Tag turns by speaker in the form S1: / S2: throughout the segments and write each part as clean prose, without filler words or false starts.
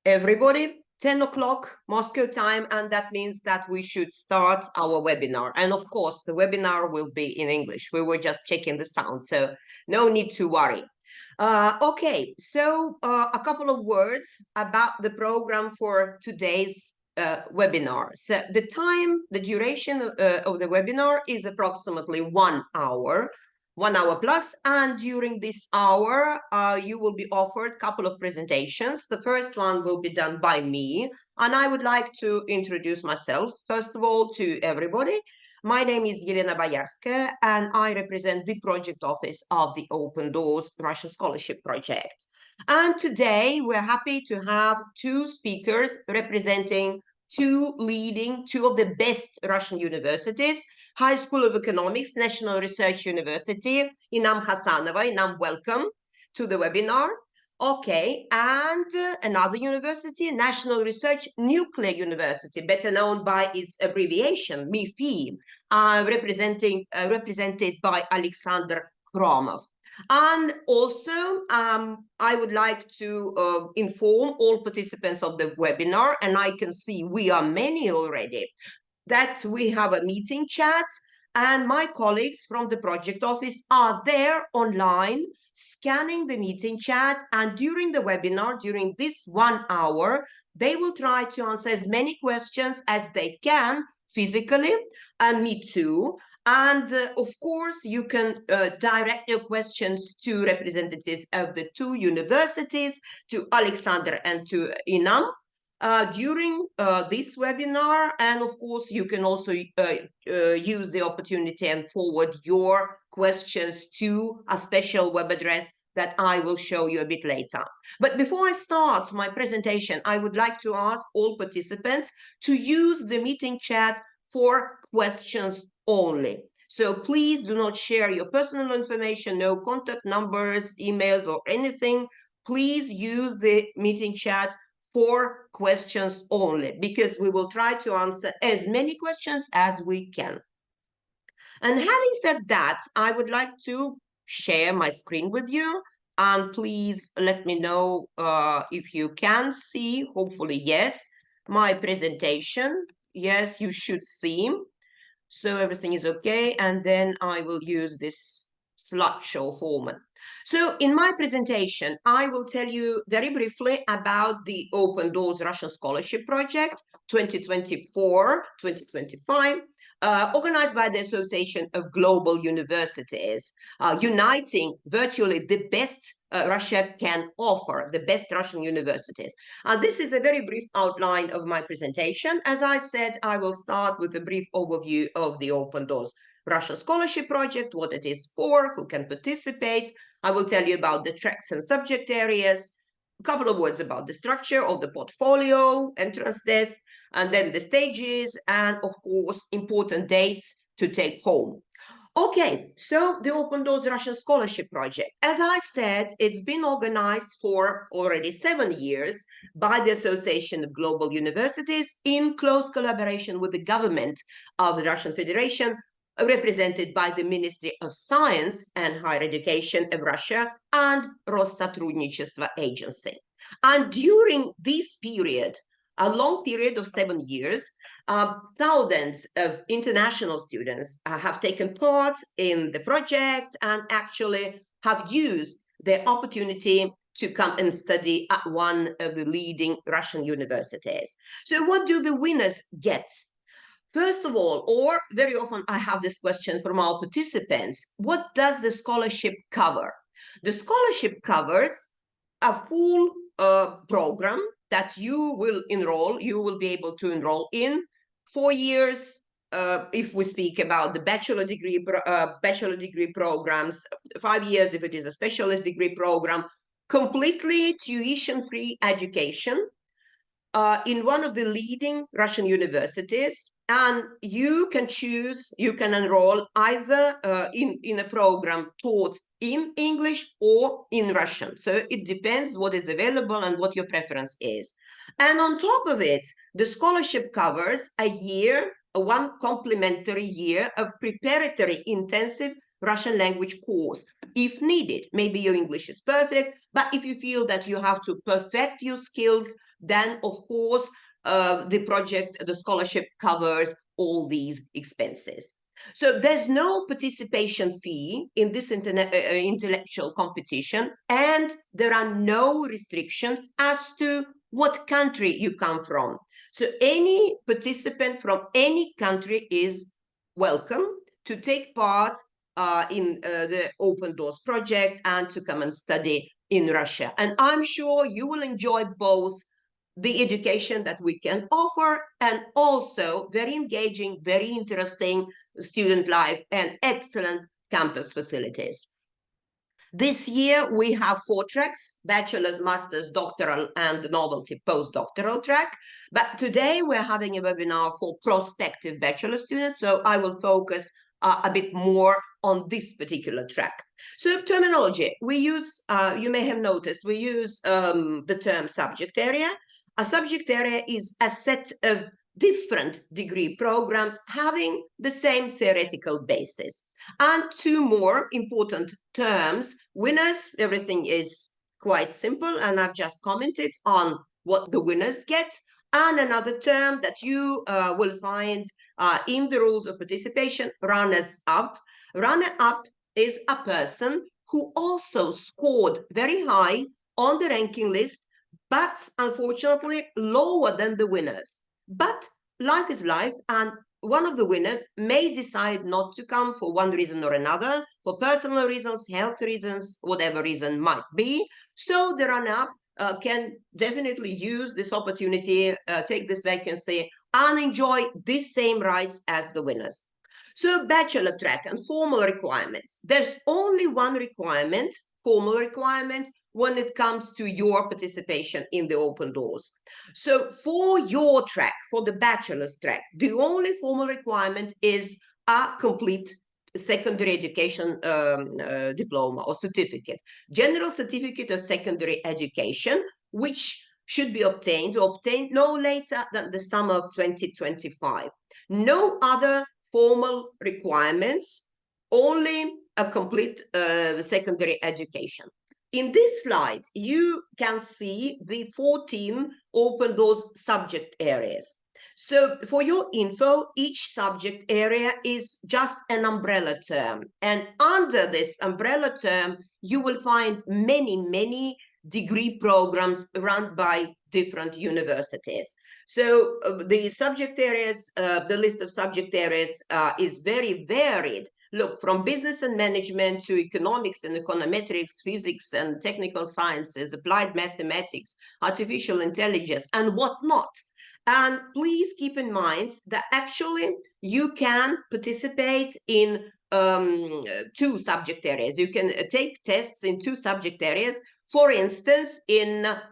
S1: everybody. 10 o'clock Moscow time, and that means that we should start our webinar. And of course, the webinar will be in English. We were just checking the sound, so no need to worry. Okay, so a couple of words about the program for today's webinar. So the duration of the webinar is approximately 1 hour. 1 hour plus, and during this hour, you will be offered a couple of presentations. The first one will be done by me, and I would like to introduce myself, first of all, to everybody. My name is Elena Boyarskaya, and I represent the project office of the Open Doors Russian Scholarship Project. And today, we're happy to have two speakers representing two of the best Russian universities, High School of Economics, National Research University, Inam Hasanova. Inam, welcome to the webinar. Okay, and another university, National Research Nuclear University, better known by its abbreviation, MEPhI, represented by Alexander Kromov. And also, I would like to inform all participants of the webinar, and I can see we are many already, that we have a meeting chat, and my colleagues from the project office are there online scanning the meeting chat, and during the webinar, during this 1 hour, they will try to answer as many questions as they can physically, and me too. And of course, you can direct your questions to representatives of the two universities, to Alexander and to Inam. During this webinar, and of course you can also use the opportunity and forward your questions to a special web address that I will show you a bit later. But before I start my presentation, I would like to ask all participants to use the meeting chat for questions only. So please do not share your personal information, no contact numbers, emails, or anything. Please use the meeting chat for questions only, because we will try to answer as many questions as we can. And having said that, I would like to share my screen with you, and please let me know if you can see, hopefully yes, my presentation. Yes, you should see. So everything is okay, and then I will use this slideshow format. So in my presentation, I will tell you very briefly about the Open Doors Russian Scholarship Project 2024-2025, organized by the Association of Global Universities, uniting virtually the best Russia can offer, the best Russian universities. This is a very brief outline of my presentation. As I said, I will start with a brief overview of the Open Doors Russian Scholarship Project, what it is for, who can participate. I will tell you about the tracks and subject areas, a couple of words about the structure of the portfolio, entrance test, and then the stages, and of course, important dates to take home. Okay, so the Open Doors Russian Scholarship Project. As I said, it's been organized for already 7 years by the Association of Global Universities in close collaboration with the government of the Russian Federation, represented by the Ministry of Science and Higher Education of Russia and Россотрудничество Agency. And during this period, a long period of 7 years, thousands of international students have taken part in the project and actually have used the opportunity to come and study at one of the leading Russian universities. So what do the winners get? First of all, or very often I have this question from our participants, what does the scholarship cover? The scholarship covers a full program that you will be able to enroll in 4 years. If we speak about the bachelor degree programs, 5 years if it is a specialist degree program, completely tuition-free education in one of the leading Russian universities. And you can enroll either in a program taught in English or in Russian. So it depends what is available and what your preference is. And on top of it, the scholarship covers one complementary year of preparatory intensive Russian language course if needed. Maybe your English is perfect, but if you feel that you have to perfect your skills, then of course the scholarship covers all these expenses. So there's no participation fee in this intellectual competition, and there are no restrictions as to what country you come from. So any participant from any country is welcome to take part in the Open Doors project and to come and study in Russia. And I'm sure you will enjoy both the education that we can offer and also very engaging, very interesting student life and excellent campus facilities. This year, we have 4 tracks: bachelor's, master's, doctoral, and the novelty postdoctoral track. But today, we're having a webinar for prospective bachelor students, so I will focus a bit more on this particular track. So terminology, we use, you may have noticed, we use the term subject area. A subject area is a set of different degree programs having the same theoretical basis. And 2 more important terms: winners, everything is quite simple, and I've just commented on what the winners get. And another term that you will find in the rules of participation: runners up. Runner up is a person who also scored very high on the ranking list, but unfortunately lower than the winners. But life is life, and one of the winners may decide not to come for one reason or another, for personal reasons, health reasons, whatever reason might be. So the runner-up can definitely use this opportunity, take this vacancy, and enjoy these same rights as the winners. So bachelor track and formal requirements. There's only one requirement, formal requirement, when it comes to your participation in the Open Doors. So for your track, for the bachelor's track, the only formal requirement is a complete secondary education diploma or certificate, general certificate of secondary education, which should be obtained no later than the summer of 2025. No other formal requirements, only a complete secondary education. In this slide, you can see the 14 Open Doors subject areas. So for your info, each subject area is just an umbrella term. And under this umbrella term, you will find many degree programs run by different universities. So the subject areas, the list of subject areas is very varied. Look, from business and management to economics and econometrics, physics and technical sciences, applied mathematics, artificial intelligence, and whatnot. And please keep in mind that actually you can participate in 2 subject areas. You can take tests in 2 subject areas, for instance, in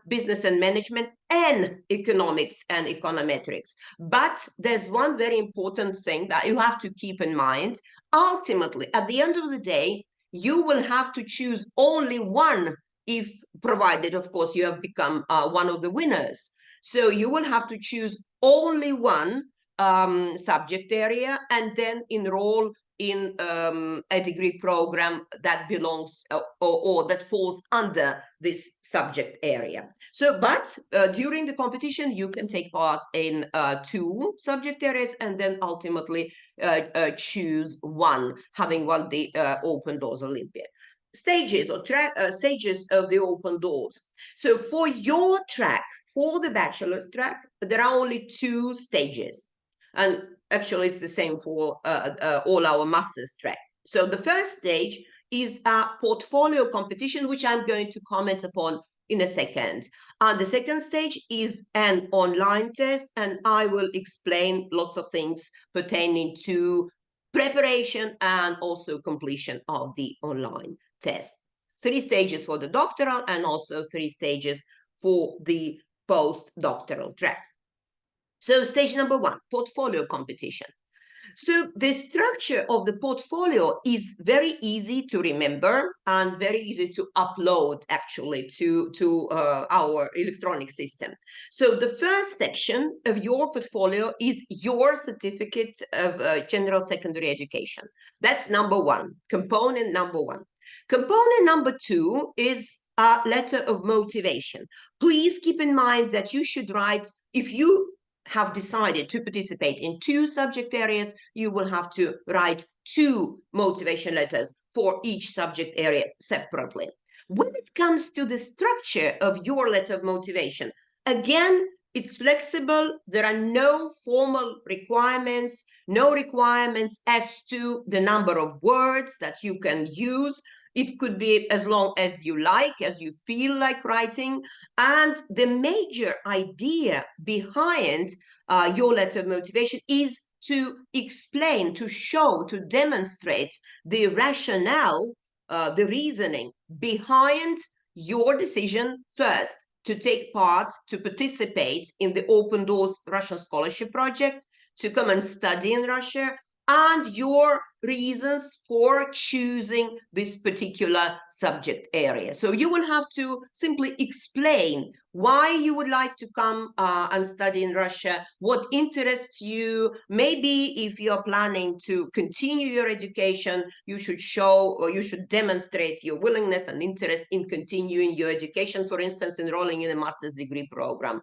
S1: business and management and economics and econometrics. But there's one very important thing that you have to keep in mind. Ultimately, at the end of the day, you will have to choose only one, if provided, of course, you have become one of the winners. So you will have to choose only one subject area and then enroll in a degree program that belongs or that falls under this subject area. So, but during the competition, you can take part in 2 subject areas and then ultimately choose one, having won the Open Doors Olympiad. Stages or stages of the Open Doors. So for your track, for the bachelor's track, there are only 2 stages. And actually, it's the same for all our master's track. So the first stage is a portfolio competition, which I'm going to comment upon in a second. The second stage is an online test, and I will explain lots of things pertaining to preparation and also completion of the online test. 3 stages for the doctoral and also 3 stages for the postdoctoral track. So stage number 1, portfolio competition. So the structure of the portfolio is very easy to remember and very easy to upload actually to our electronic system. So the first section of your portfolio is your certificate of general secondary education. That's number 1, component number 1. Component number 2 is a letter of motivation. Please keep in mind that you should write, if you have decided to participate in 2 subject areas, you will have to write 2 motivation letters for each subject area separately. When it comes to the structure of your letter of motivation, again, it's flexible. There are no formal requirements, no requirements as to the number of words that you can use. It could be as long as you like, as you feel like writing. And the major idea behind your letter of motivation is to explain, to show, to demonstrate the rationale, the reasoning behind your decision first to take part, to participate in the Open Doors Russian Scholarship Project, to come and study in Russia, and your reasons for choosing this particular subject area. So you will have to simply explain why you would like to come and study in Russia, what interests you. Maybe if you're planning to continue your education, you should show or you should demonstrate your willingness and interest in continuing your education, for instance, enrolling in a master's degree program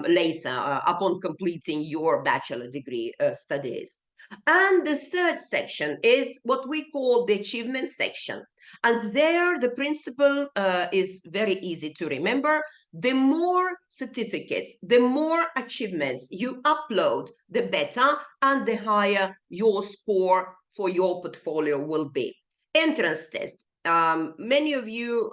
S1: later upon completing your bachelor degree studies. And the third section is what we call the achievement section. And there the principle is very easy to remember. The more certificates, the more achievements you upload, the better, and the higher your score for your portfolio will be. Entrance test. Many of you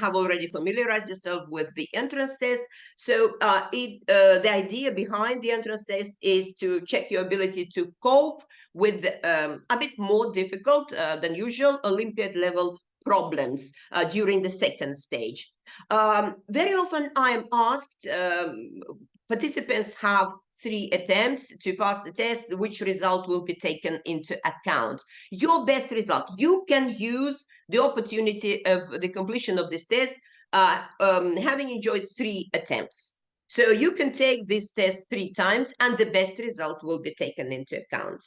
S1: have already familiarized yourself with the entrance test. So the idea behind the entrance test is to check your ability to cope with a bit more difficult than usual Olympiad level problems during the second stage. Very often I am asked, participants have 3 attempts to pass the test, which result will be taken into account. Your best result, you can use the opportunity of the completion of this test having enjoyed 3 attempts. So you can take this test 3 times and the best result will be taken into account.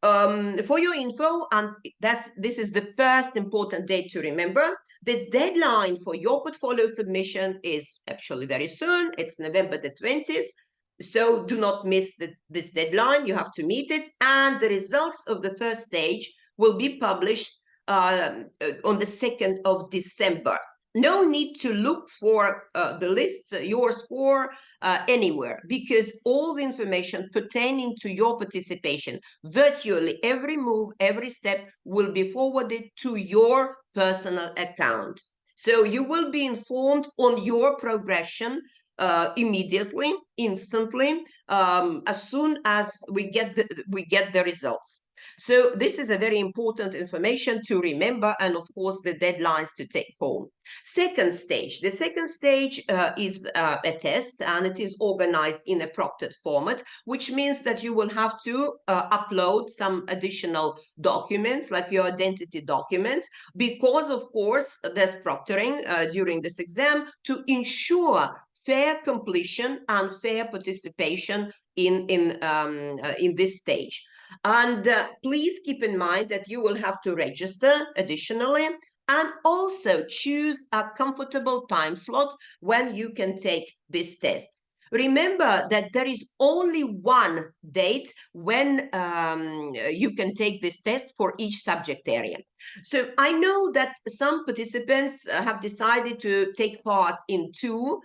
S1: For your info, and this is the first important date to remember, the deadline for your portfolio submission is actually very soon. It's November the 20th. So do not miss this deadline. You have to meet it. And the results of the first stage will be published on the 2nd of December. No need to look for the lists, your score anywhere, because all the information pertaining to your participation, virtually every move, every step will be forwarded to your personal account. So you will be informed on your progression immediately, instantly, as soon as we get the results. So this is a very important information to remember, and of course the deadlines to take home. Second stage. The second stage is a test, and it is organized in a proctored format, which means that you will have to upload some additional documents, like your identity documents, because of course there's proctoring during this exam to ensure fair completion and fair participation in this stage. And please keep in mind that you will have to register additionally and also choose a comfortable time slot when you can take this test. Remember that there is only one date when you can take this test for each subject area. So I know that some participants have decided to take part in 2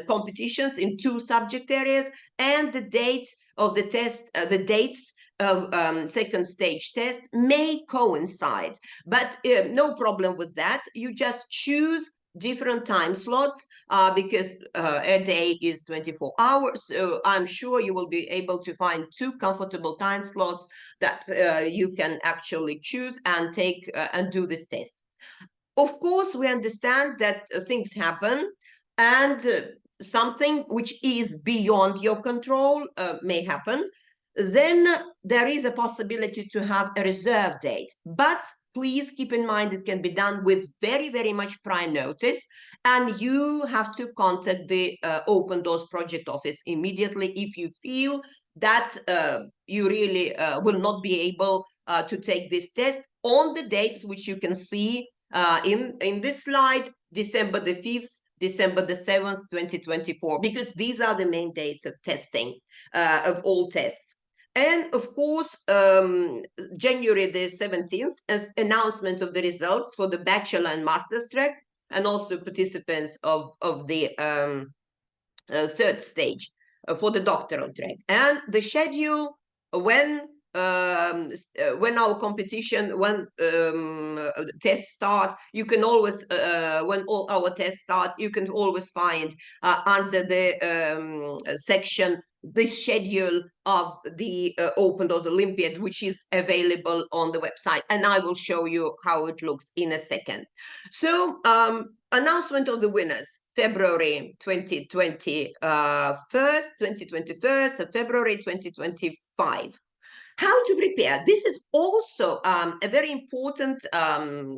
S1: competitions in 2 subject areas, and the dates of the test, the dates of second stage tests may coincide, but no problem with that. You just choose different time slots because a day is 24 hours. So I'm sure you will be able to find 2 comfortable time slots that you can actually choose and take and do this test. Of course, we understand that things happen, and something which is beyond your control may happen. Then there is a possibility to have a reserve date, but please keep in mind it can be done with very, very much prior notice, and you have to contact the Open Doors Project Office immediately if you feel that you really will not be able to take this test on the dates which you can see In this slide, December the 5th, December the 7th, 2024, because these are the main dates of testing, of all tests. And of course, January the 17th, as announcement of the results for the bachelor and master's track, and also participants of the third stage for the doctoral track. And the schedule when our competition, when tests start, you can always, when all our tests start, you can always find under the section the schedule of the Open Doors Olympiad, which is available on the website. And I will show you how it looks in a second. So announcement of the winners, February 2021, February 2025. How to prepare? This is also a very important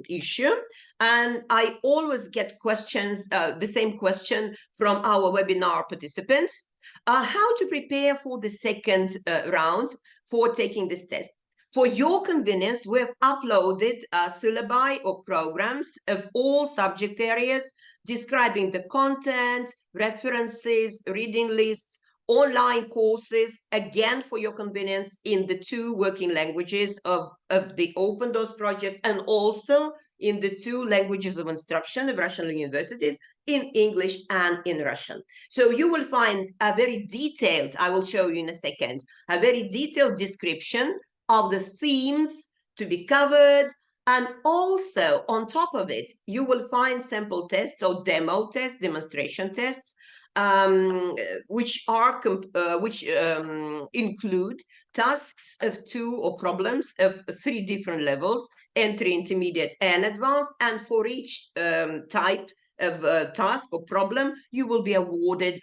S1: issue, and I always get questions, the same question from our webinar participants. How to prepare for the second round for taking this test. For your convenience, we've uploaded syllabi or programs of all subject areas, describing the content, references, reading lists, online courses, again for your convenience, in the 2 working languages of the Open Doors project, and also in the 2 languages of instruction of Russian universities, in English and in Russian. So you will find a very detailed, I will show you in a second, a very detailed description of the themes to be covered. And also on top of it, you will find sample tests or demo tests, demonstration tests, which include tasks of 2 or problems of 3 different levels, entry, intermediate, and advanced. And for each type of task or problem, you will be awarded,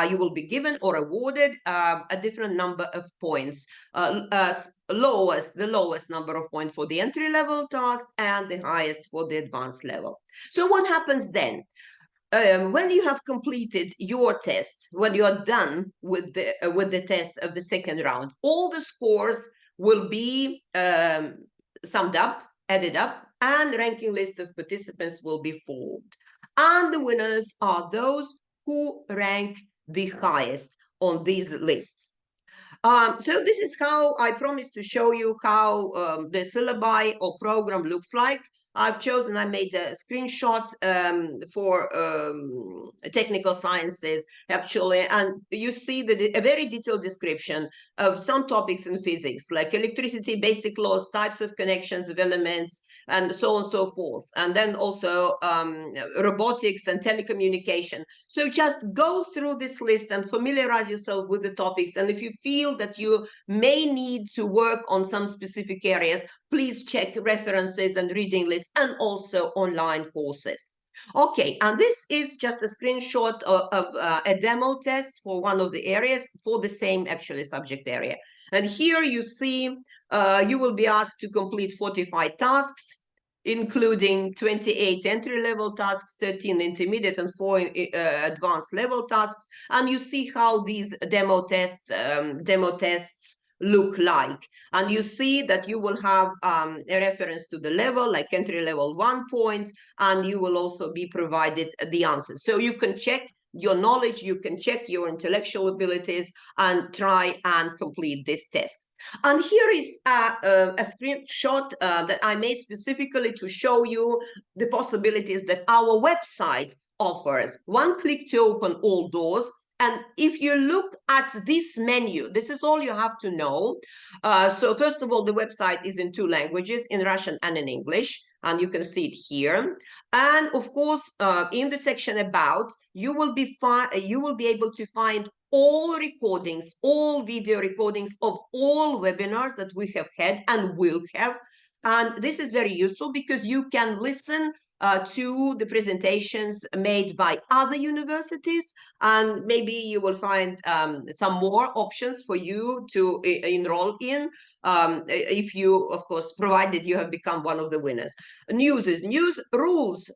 S1: you will be given or awarded a different number of points. The lowest number of points for the entry level task and the highest for the advanced level. So what happens then? When you have completed your tests, when you are done with the test of the second round, all the scores will be summed up, added up, and ranking lists of participants will be formed. And the winners are those who rank the highest on these lists. So this is how I promised to show you how the syllabi or program looks like. I made a screenshot for technical sciences, actually, and you see a very detailed description of some topics in physics, like electricity, basic laws, types of connections of elements, and so on and so forth. And then also robotics and telecommunication. So just go through this list and familiarize yourself with the topics. And if you feel that you may need to work on some specific areas, please check references and reading lists, and also online courses. Okay, and this is just a screenshot of a demo test for one of the areas for the same actually subject area. And here you see you will be asked to complete 45 tasks, including 28 entry-level tasks, 13 intermediate, and 4 advanced level tasks. And you see how these demo tests look like. And you see that you will have a reference to the level, like entry level 1 points, and you will also be provided the answers. So you can check your knowledge, you can check your intellectual abilities, and try and complete this test. And here is a screenshot that I made specifically to show you the possibilities that our website offers. 1 click to open all doors. And if you look at this menu, this is all you have to know. So first of all, the website is in 2 languages, in Russian and in English, and you can see it here. And of course, in the section about, you will be able to find all recordings, all video recordings of all webinars that we have had and will have. And this is very useful because you can listen to the presentations made by other universities, and maybe you will find some more options for you to enroll in, if you, of course, provided you have become one of the winners. News rules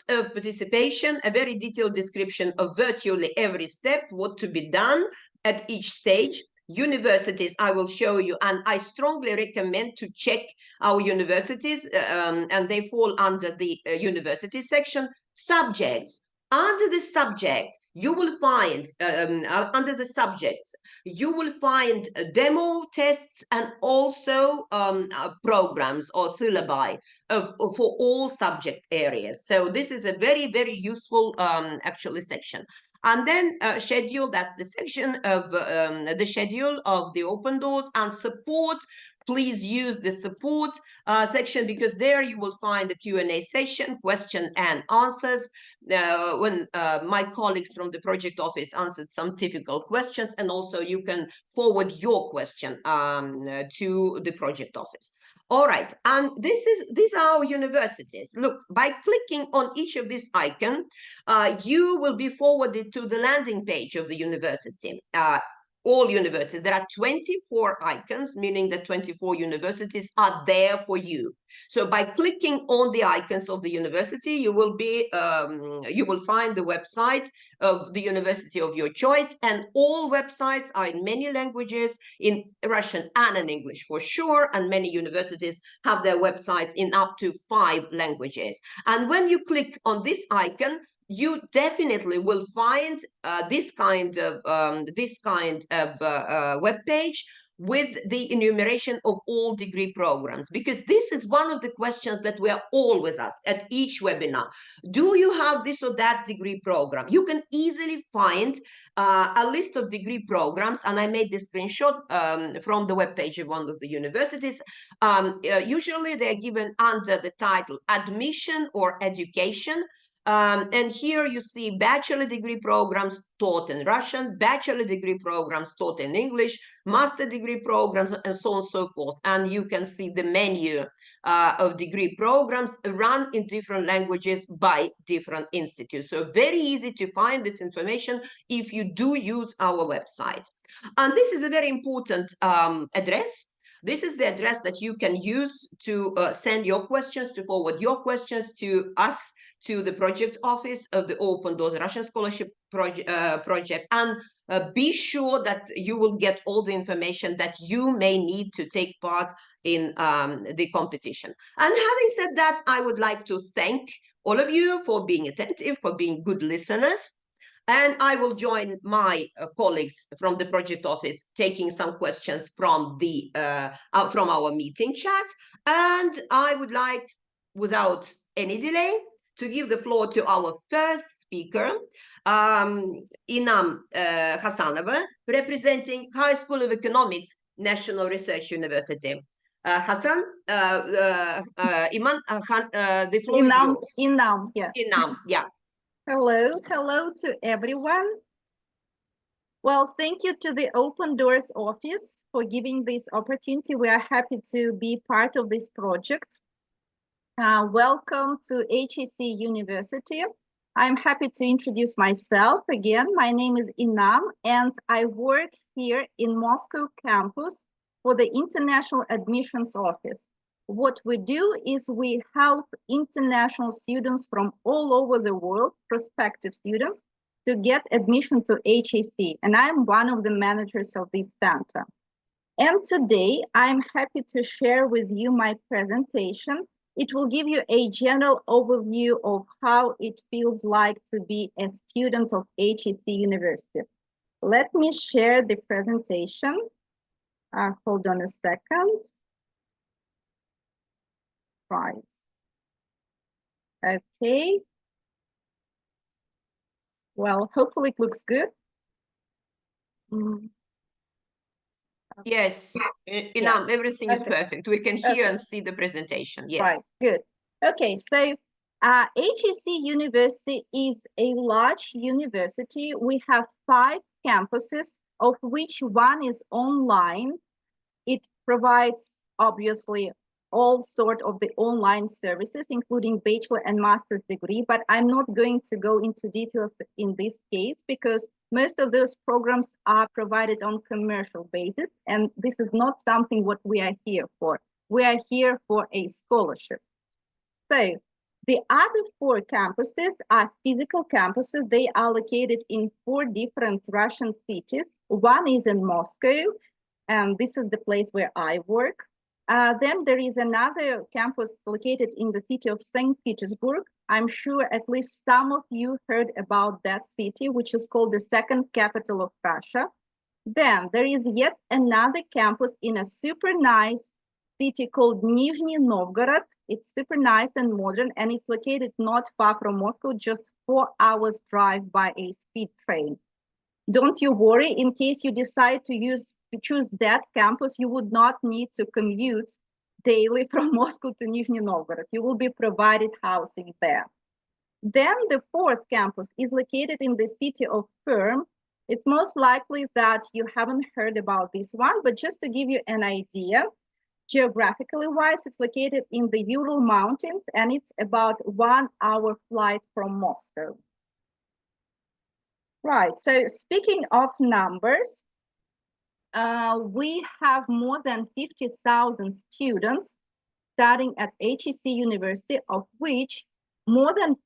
S1: of participation, a very detailed description of virtually every step, what to be done at each stage. universities I will show you, and I strongly recommend to check our universities, and they fall under the university section. Subjects. Under the subject, you will find, under the subjects, you will find demo tests and also programs or syllabi for all subject areas. So this is a very, very useful actually section. And then schedule, that's the section of the schedule of the open doors. And support, please use the support section, because there you will find the Q&A session, question and answers, when my colleagues from the project office answered some difficult questions, and also you can forward your question to the project office. All right, and these are our universities. Look, by clicking on each of these icons, you will be forwarded to the landing page of the university. All universities, there are 24 icons, meaning that 24 universities are there for you. So by clicking on the icons of the university, you will find the website of the university of your choice, and all websites are in many languages, in Russian and in English for sure, and many universities have their websites in up to 5 languages. And when you click on this icon, you definitely will find this kind of web page with the enumeration of all degree programs, because this is one of the questions that we are always asked at each webinar. Do you have this or that degree program? You can easily find a list of degree programs, and I made this screenshot from the webpage of one of the universities. Usually they're given under the title admission or education. And here you see bachelor degree programs taught in Russian, bachelor degree programs taught in English, master degree programs, and so on and so forth. And you can see the menu of degree programs run in different languages by different institutes. So very easy to find this information if you do use our website. And this is a very important address. This is the address that you can use to send your questions, to forward your questions to us, to the project office of the Open Doors Russian Scholarship Project, and be sure that you will get all the information that you may need to take part in the competition. And having said that, I would like to thank all of you for being attentive, for being good listeners. And I will join my colleagues from the project office taking some questions from from our meeting chat. And I would like, without any delay, to give the floor to our first speaker, Inam Hasanova, representing High School of Economics, National Research University. Hasan, Iman, the floor is yours.
S2: Inam, yeah.
S1: Inam, yeah.
S2: Hello to everyone. Well, thank you to the Open Doors office for giving this opportunity. We are happy to be part of this project. Welcome to HSE University. I'm happy to introduce myself again. My name is Inam, and I work here in Moscow campus for the International Admissions Office. What we do is we help international students from all over the world, prospective students, to get admission to HSE. And I'm one of the managers of this center. And today, I'm happy to share with you my presentation. It will give you a general overview of how it feels like to be a student of HSE University. Let me share the presentation. Hold on a second. Right. Okay. Well, hopefully it looks good.
S1: Yes, Inam, everything is perfect. We can hear and see the presentation. Yes.
S2: Right, good. Okay, so HSE University is a large university. We have 5 campuses, of which one is online. It provides, obviously, all sort of the online services, including bachelor and master's degree, but I'm not going to go into details in this case because most of those programs are provided on commercial basis, and this is not something what we are here for. We are here for a scholarship. So The other 4 campuses are physical campuses. They are located in 4 different Russian cities. One is in Moscow, and this is the place where I work. Then there is another campus located in the city of St. Petersburg. I'm sure at least some of you heard about that city, which is called the second capital of Russia. Then there is yet another campus in a super nice city called Nizhny Novgorod. It's super nice and modern, and it's located not far from Moscow, just 4 hours drive by a speed train. Don't you worry, in case you decide to choose that campus, you would not need to commute daily from Moscow to Nizhny Novgorod. You will be provided housing there. Then the 4th campus is located in the city of Perm. It's most likely that you haven't heard about this one, but just to give you an idea, geographically wise, it's located in the Ural Mountains, and it's about 1 hour flight from Moscow. Right, so speaking of numbers, we have more than 50,000 students studying at HSE University, of which more than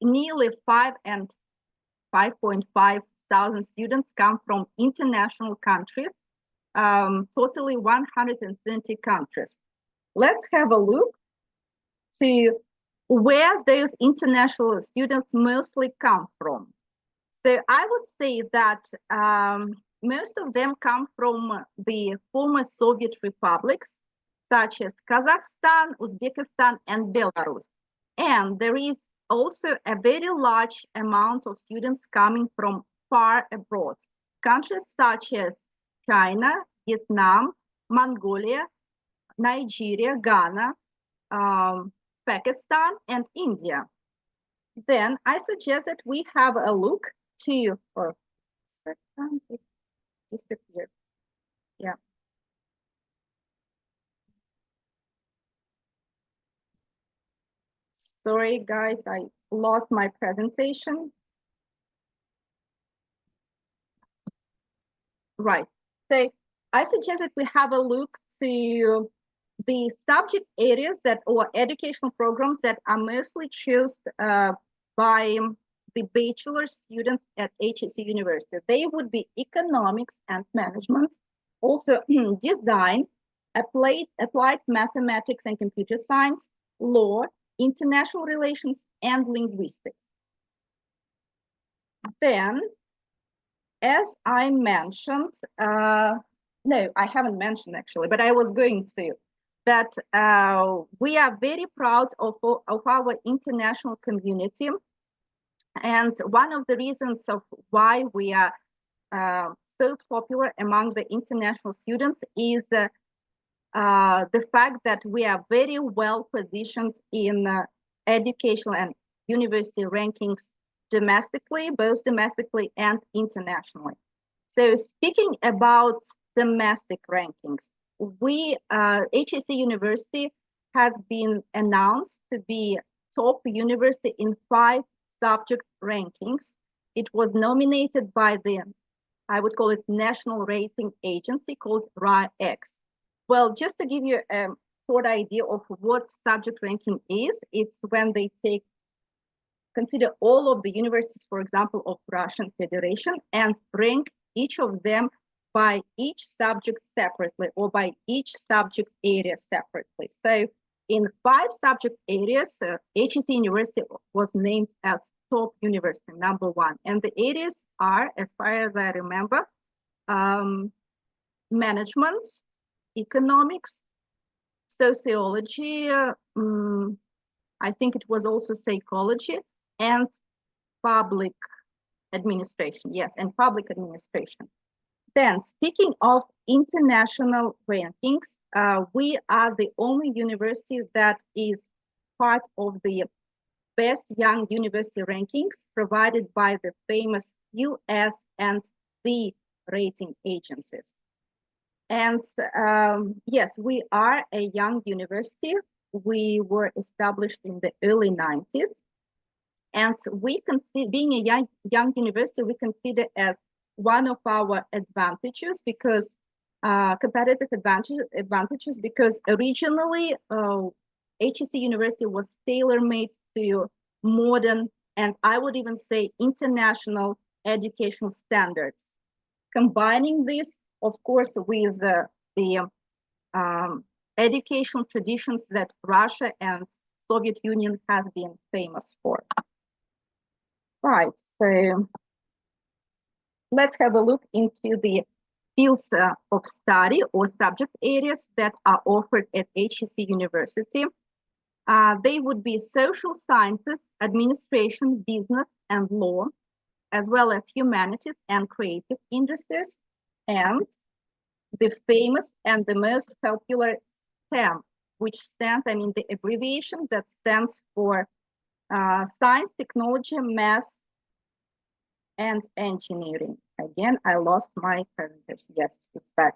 S2: nearly 5.5 thousand students come from international countries, totally 130 countries. Let's have a look to where those international students mostly come from. So I would say that most of them come from the former Soviet republics, such as Kazakhstan, Uzbekistan, and Belarus. And there is also a very large amount of students coming from far abroad, countries such as China, Vietnam, Mongolia, Nigeria, Ghana, Pakistan, and India. Then I suggest that we have a look to, it disappeared. Yeah. Sorry, guys, I lost my presentation. Right. So I suggest that we have a look to the subject areas that or educational programs that are mostly chosen by the bachelor students at HSE University. They would be economics and management, also design, applied mathematics and computer science, law, international relations, and linguistics. Then, as I mentioned, no, I haven't mentioned actually, but I was going to, that we are very proud of our international community. And one of the reasons of why we are so popular among the international students is the fact that we are very well positioned in educational and university rankings domestically, both domestically and internationally. So speaking about domestic rankings, HSE University has been announced to be top university in 5 subject rankings. It was nominated by the, I would call it, national rating agency called RAEX. Well, just to give you a short idea of what subject ranking is, it's when they consider all of the universities, for example, of Russian Federation and rank each of them by each subject separately or by each subject area separately. So in 5 subject areas, HSE University was named as top university, #1. And the areas are, as far as I remember, management, economics, sociology, I think it was also psychology, and public administration. Yes, and public administration. Then, speaking of international rankings, we are the only university that is part of the best young university rankings provided by the famous US and the rating agencies. And yes, we are a young university. We were established in the early 90s. And we consider, being a young university, we consider as one of our advantages because competitive advantages, because originally HSE University was tailor-made to modern, and I would even say international educational standards. Combining this, of course, with the educational traditions that Russia and Soviet Union has been famous for. Right, so let's have a look into the fields of study or subject areas that are offered at HSE University. They would be social sciences, administration, business, and law, as well as humanities and creative industries, and the famous and the most popular STEM, which stands, the abbreviation that stands for science, technology, math, and engineering. Again, I lost my presentation. Yes, it's back.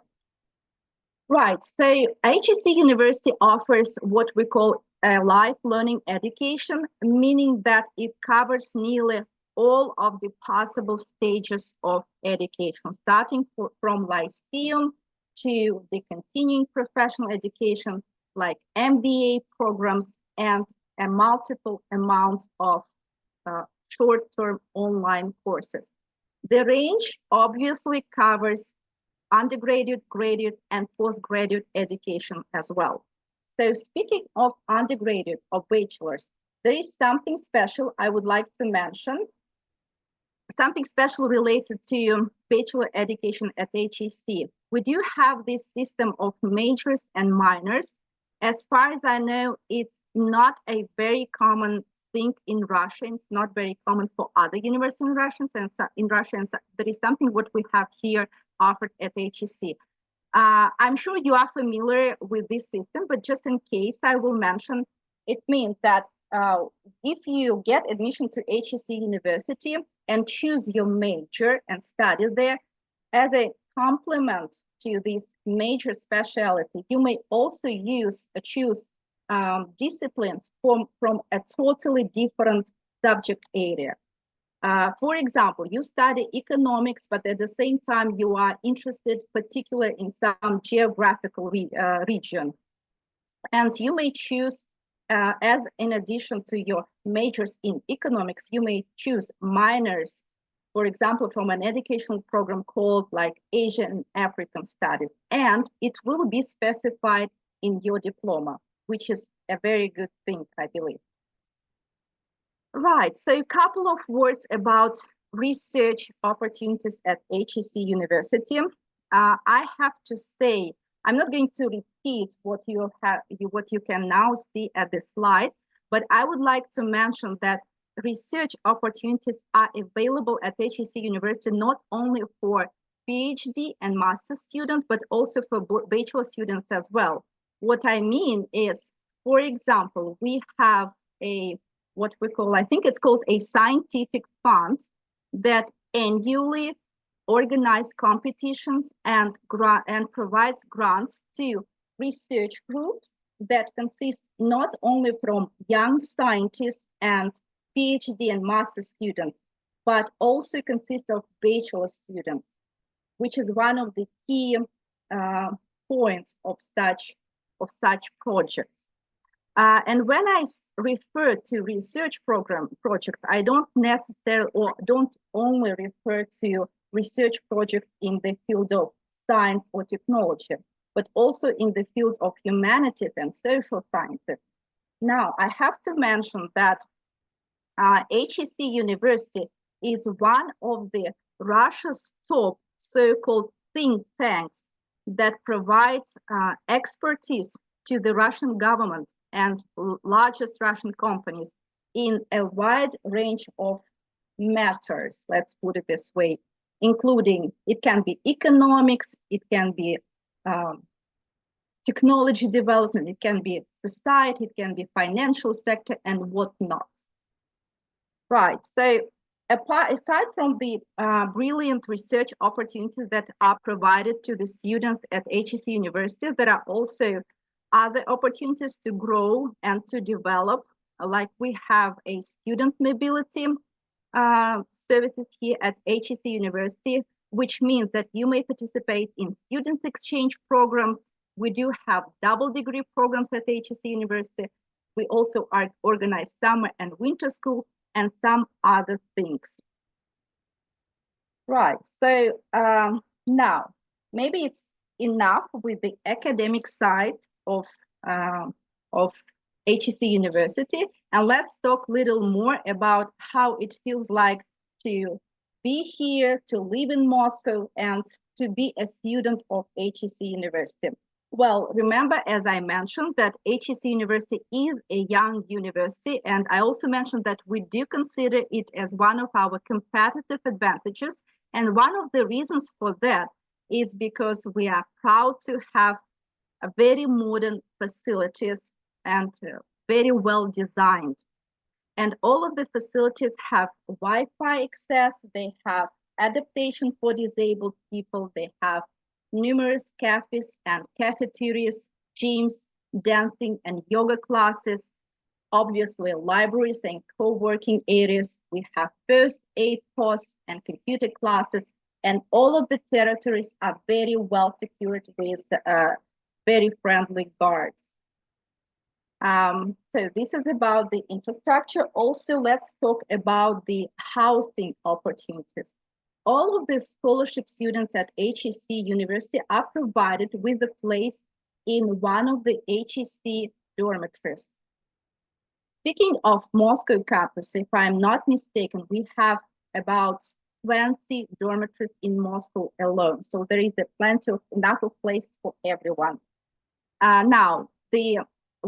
S2: Right, so HSE University offers what we call a life learning education, meaning that it covers nearly all of the possible stages of education, starting from lyceum to the continuing professional education like MBA programs and a multiple amount of short-term online courses. The range obviously covers undergraduate, graduate, and postgraduate education as well. So speaking of undergraduate or bachelors, there is something special I would like to mention, something special related to bachelor education at HSE. We do have this system of majors and minors. As far as I know, it's not a very common thing in Russia. It's not very common for other universities in Russia, and that is something what we have here offered at HSE. I'm sure you are familiar with this system, but just in case I will mention, it means that if you get admission to HSE University and choose your major and study there, as a complement to this major specialty, you may also choose disciplines from a totally different subject area. For example, you study economics, but at the same time, you are interested particularly in some geographical region. And you may choose, as in addition to your majors in economics, you may choose minors, for example, from an educational program called like Asian and African Studies, and it will be specified in your diploma, which is a very good thing, I believe. Right, so a couple of words about research opportunities at HSE University. I have to say, I'm not going to repeat what you can now see at the slide, but I would like to mention that research opportunities are available at HSE University not only for PhD and master students, but also for bachelor students as well. What I mean is, for example, we have what we call, I think it's called a scientific fund that annually organizes competitions and provides grants to research groups that consist not only from young scientists and PhD and master students, but also consist of bachelor students, which is one of the key points of such projects. And when I refer to research projects, I don't necessarily or don't only refer to research projects in the field of science or technology, but also in the field of humanities and social sciences. Now, I have to mention that HSE University is one of the Russia's top so-called think tanks that provides expertise to the Russian government and largest Russian companies in a wide range of matters, let's put it this way, including, it can be economics, it can be technology development, it can be society, it can be financial sector, and whatnot. Right, so aside from the brilliant research opportunities that are provided to the students at HSE University, there are also other opportunities to grow and to develop, like we have a student mobility services here at HSE University, which means that you may participate in student exchange programs. We do have double degree programs at HSE University, We also organize summer and winter school and some other things. Right, so now maybe it's enough with the academic side of HSE University, and let's talk a little more about how it feels like to be here, to live in Moscow, and to be a student of HSE University. Well, remember, as I mentioned, that HSE University is a young university, and I also mentioned that we do consider it as one of our competitive advantages. And one of the reasons for that is because we are proud to have a very modern facilities and very well designed. And all of the facilities have Wi-Fi access, they have adaptation for disabled people, they have numerous cafes and cafeterias, gyms, dancing and yoga classes, obviously libraries and co-working areas. We have first aid posts and computer classes, and all of the territories are very well secured with very friendly guards. So this is about the infrastructure. Also, let's talk about the housing opportunities. All of the scholarship students at HSE University are provided with a place in one of the HSE dormitories. Speaking of Moscow campus, if I'm not mistaken, we have about 20 dormitories in Moscow alone. So there is enough of place for everyone. Now, the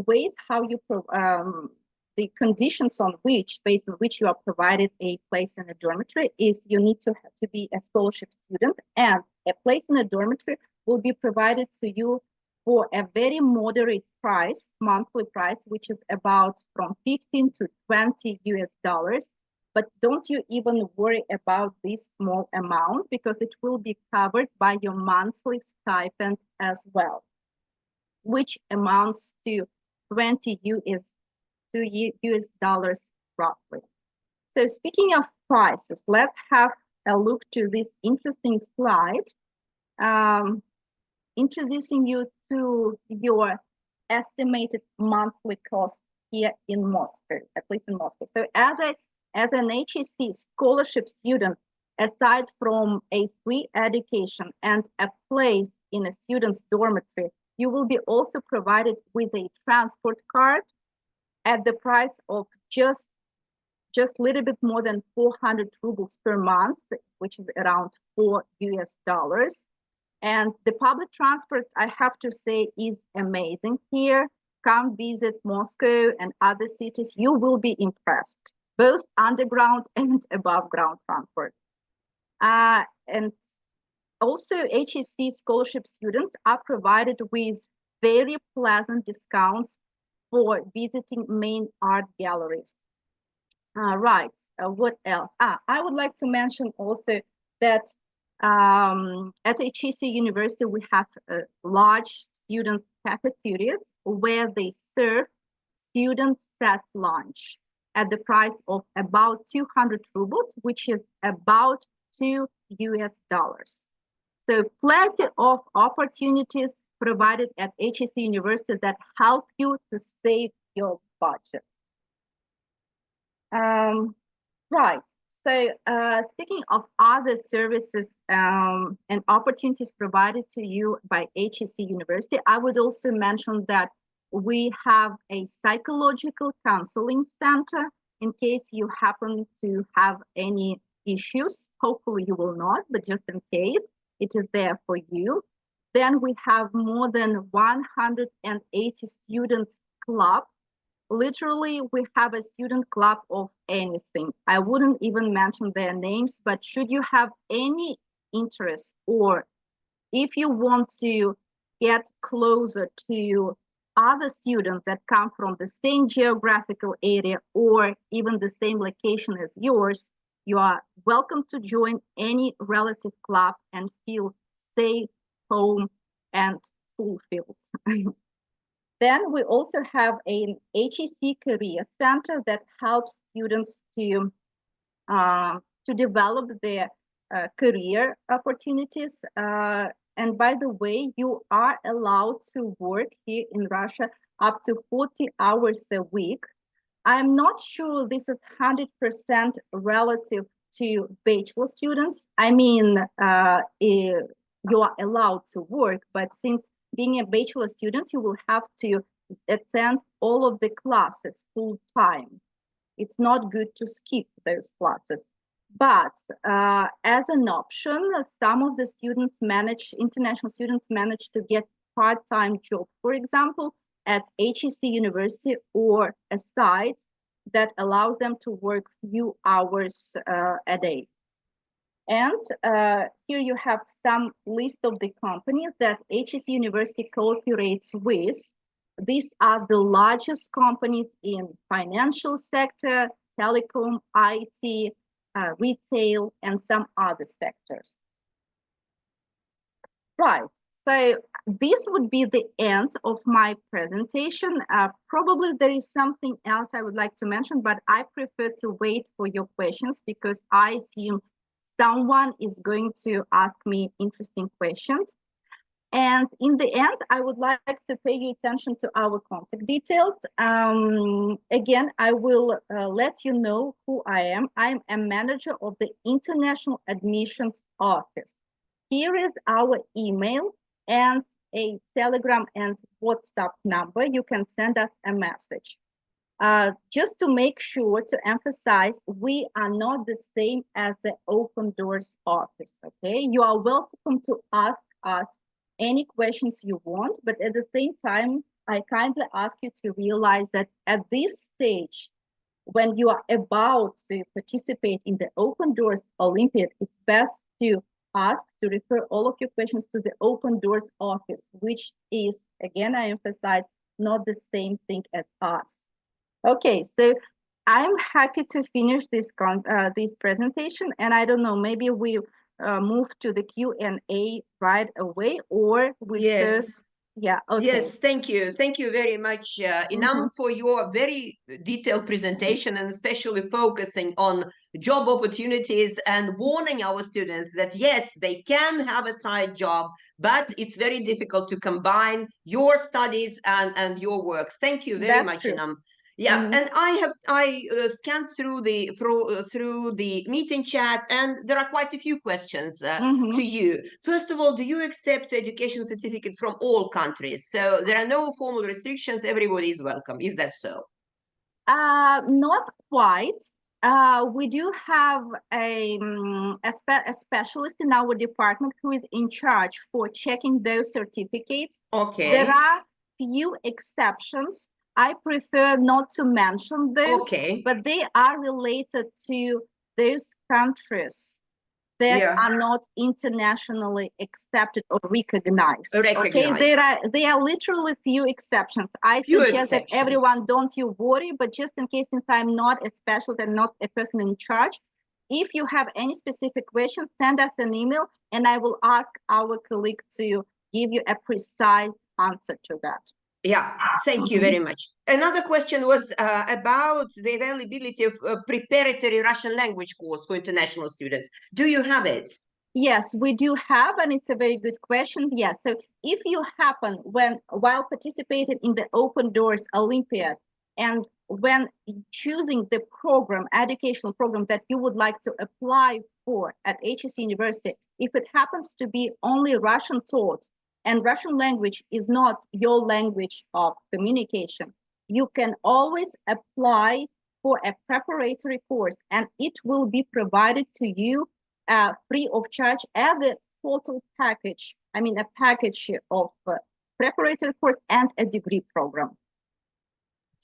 S2: ways how you, the conditions on which, based on which you are provided a place in a dormitory is you need to have to be a scholarship student, and a place in a dormitory will be provided to you for a very moderate price, monthly price, which is about from 15 to 20 US dollars. But don't you even worry about this small amount, because it will be covered by your monthly stipend as well, which amounts to 20 US dollars roughly. So speaking of prices, let's have a look to this interesting slide. Introducing you to your estimated monthly cost here in Moscow, at least in Moscow. So as an HSE scholarship student, aside from a free education and a place in a student's dormitory, you will be also provided with a transport card at the price of just a little bit more than 400 rubles per month, which is around 4 US dollars. And the public transport, I have to say, is amazing here. Come visit Moscow and other cities. You will be impressed, both underground and above ground transport. And also, HSE scholarship students are provided with very pleasant discounts for visiting main art galleries. Right, what else? I would like to mention also that at HSE University, we have large student cafeterias where they serve student set lunch at the price of about 200 rubles, which is about 2 US dollars. So plenty of opportunities provided at HSE University that help you to save your budget. Right. So speaking of other services and opportunities provided to you by HSE University, I would also mention that we have a psychological counseling center in case you happen to have any issues. Hopefully you will not, but just in case, it is there for you. Then we have more than 180 students club. Literally, we have a student club of anything. I wouldn't even mention their names, but should you have any interest, or if you want to get closer to other students that come from the same geographical area or even the same location as yours, you are welcome to join any relative club and feel safe, home, and fulfilled. Then we also have an HSE Career Center that helps students to develop their career opportunities. And by the way, you are allowed to work here in Russia up to 40 hours a week. I'm not sure this is 100% relative to bachelor students. I mean, you are allowed to work, but since being a bachelor student, you will have to attend all of the classes full time. It's not good to skip those classes. But as an option, some of the students international students manage to get part-time job, for example, at HSE University or a site that allows them to work few hours a day. And here you have some list of the companies that HSE University cooperates with. These are the largest companies in financial sector, telecom, IT, retail, and some other sectors. Right, so this would be the end of my presentation. Probably there is something else I would like to mention, but I prefer to wait for your questions because I assume someone is going to ask me interesting questions. And in the end, I would like to pay you attention to our contact details. Again, I will let you know who I am. I'm a manager of the International Admissions Office. Here is our email and a Telegram and WhatsApp number. You can send us a message. Just to make sure to emphasize, we are not the same as the Open Doors office, okay? You are welcome to ask us any questions you want, but at the same time, I kindly ask you to realize that at this stage, when you are about to participate in the Open Doors Olympiad, it's best to refer all of your questions to the Open Doors office, which is, again, I emphasize, not the same thing as us. Okay, so I'm happy to finish this presentation, and I don't know, maybe we move to the Q&A right away, or we
S1: Yes.
S2: first, yeah, okay.
S1: Yes, thank you. Thank you very much, Inam, for your very detailed presentation and especially focusing on job opportunities and warning our students that, yes, they can have a side job, but it's very difficult to combine your studies and your works. Thank you very much, Inam. Yeah, and I scanned through the meeting chat, and there are quite a few questions to you. First of all, do you accept education certificate from all countries? So there are no formal restrictions. Everybody is welcome. Is that so?
S2: Not quite. We do have a specialist in our department who is in charge for checking those certificates.
S1: Okay.
S2: There are few exceptions. I prefer not to mention those, but they are related to those countries that are not internationally accepted or recognized. Okay, there are literally few exceptions. I suggest that everyone don't you worry, but just in case, since I'm not a specialist and not a person in charge, if you have any specific questions, send us an email and I will ask our colleague to give you a precise answer to that.
S1: Yeah, thank you very much. Another question was about the availability of a preparatory Russian language course for international students. Do you have it?
S2: Yes, we do have, and it's a very good question. Yes, so if you happen while participating in the Open Doors Olympiad and when choosing the program, educational program that you would like to apply for at HSE University, if it happens to be only Russian taught, and Russian language is not your language of communication, you can always apply for a preparatory course and it will be provided to you free of charge as a total package. I mean, a package of preparatory course and a degree program.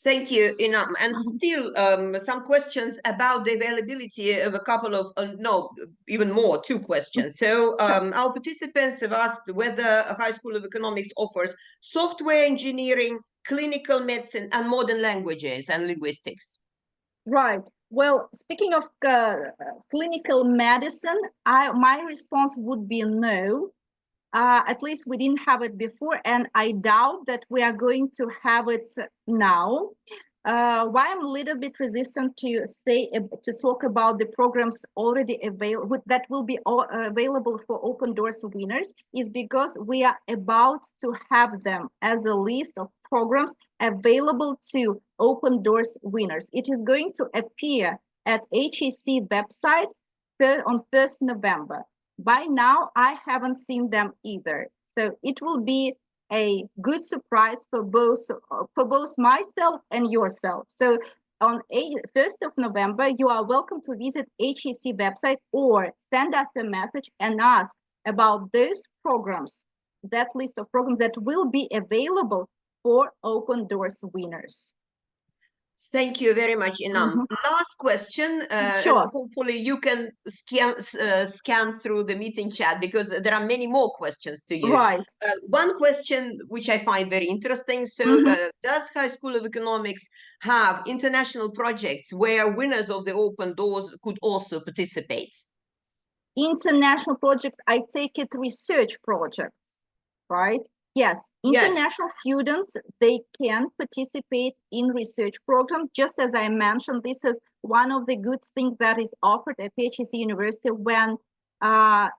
S1: Thank you, Inam. And still some questions about the availability of a couple of, even more, 2 questions. So our participants have asked whether a High School of Economics offers software engineering, clinical medicine, and modern languages and linguistics.
S2: Right. Well, speaking of clinical medicine, my response would be no. At least we didn't have it before, and I doubt that we are going to have it now. Why I'm a little bit resistant to talk about the programs already available that will be available for Open Doors winners is because we are about to have them as a list of programs available to Open Doors winners. It is going to appear at HSE website on 1st November. By now, I haven't seen them either. So it will be a good surprise for both myself and yourself. So on 1st of November, you are welcome to visit HSE website or send us a message and ask about those programs, that list of programs that will be available for Open Doors winners.
S1: Thank you very much, Inam. Last question,
S2: Sure.
S1: and hopefully you can scan through the meeting chat because there are many more questions to you.
S2: Right.
S1: One question which I find very interesting. So does High School of Economics have international projects where winners of the Open Doors could also participate?
S2: International projects, I take it research projects, right? Yes, international students, they can participate in research programs. Just as I mentioned, this is one of the good things that is offered at HSE University when there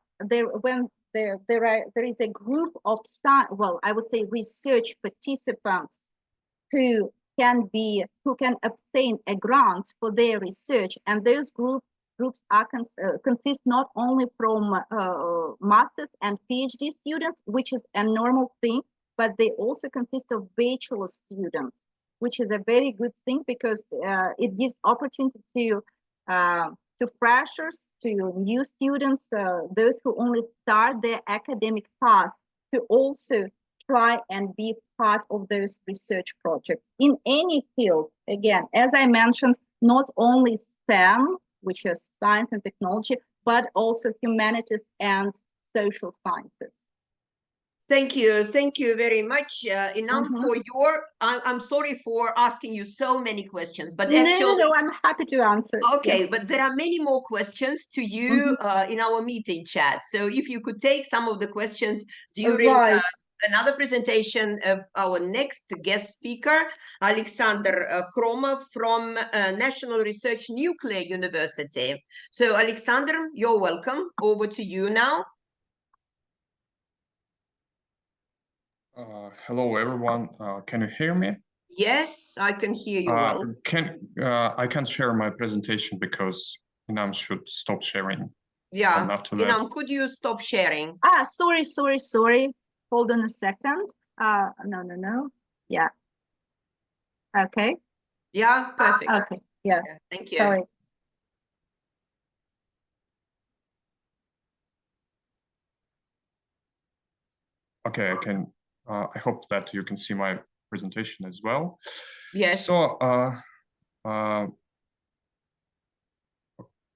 S2: is a group of I would say research participants who can obtain a grant for their research, and those groups consist not only from master's and PhD students, which is a normal thing, but they also consist of bachelor students, which is a very good thing because it gives opportunity to freshers, to new students, those who only start their academic path, to also try and be part of those research projects in any field. Again, as I mentioned, not only STEM, which is science and technology, but also humanities and social sciences.
S1: Thank you very much, Inam, for your. I'm sorry for asking you so many questions, but actually,
S2: no, I'm happy to answer.
S1: Okay, but there are many more questions to you in our meeting chat. So if you could take some of the questions during another presentation of our next guest speaker, Alexander Khromov from National Research Nuclear University. So Alexander, you're welcome. Over to you now.
S3: Hello, everyone. Can you hear me?
S1: Yes, I can hear you well.
S3: I can't share my presentation because Inam should stop sharing.
S1: Yeah,
S3: after that,
S1: Inam, could you stop sharing?
S2: Sorry. Hold on a second. No. Yeah. Okay.
S1: Yeah, perfect.
S2: Okay. Yeah.
S1: Thank you.
S2: Sorry.
S3: Okay, I can. I hope that you can see my presentation as well.
S1: Yes.
S3: So,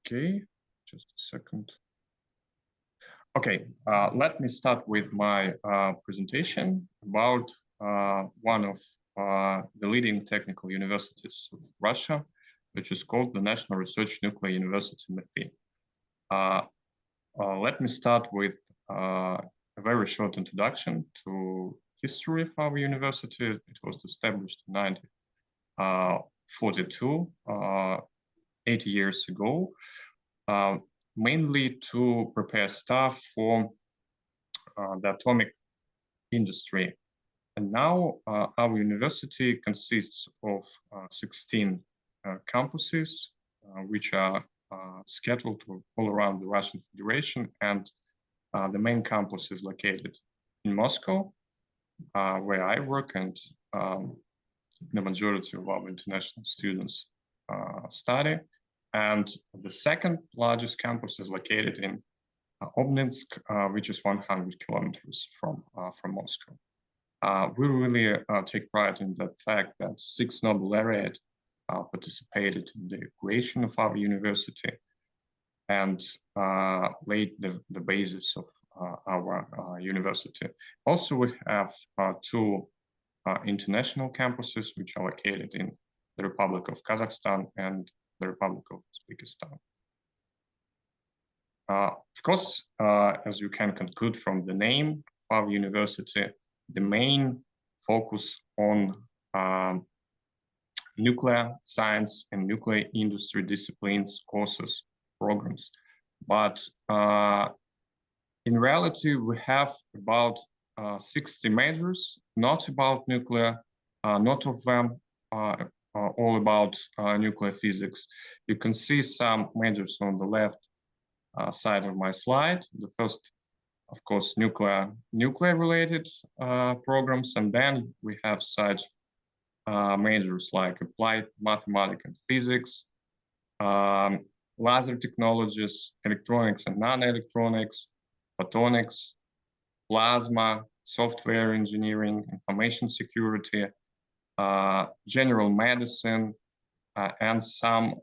S3: okay, just a second. Okay, let me start with my presentation about one of the leading technical universities of Russia, which is called the National Research Nuclear University MEPhI. Let me start with a very short introduction to history of our university. It was established in 1942, 80 years ago, mainly to prepare staff for the atomic industry. And now our university consists of 16 campuses, which are scheduled all around the Russian Federation, and the main campus is located in Moscow, where I work, and the majority of our international students study. And the second largest campus is located in Obninsk, which is 100 kilometers from Moscow. We really take pride in the fact that 6 Nobel laureates participated in the creation of our university and laid the basis of our university. Also, we have 2 international campuses which are located in the Republic of Kazakhstan and the Republic of Uzbekistan. Of course, as you can conclude from the name of our university, the main focus on nuclear science and nuclear industry disciplines, courses, programs. But in reality, we have about 60 majors, not about nuclear, Not of them are all about nuclear physics. You can see some majors on the left side of my slide. The first, of course, nuclear-related programs, and then we have such majors like applied mathematics and physics, laser technologies, electronics and non-electronics, photonics, plasma, software engineering, information security, general medicine, and some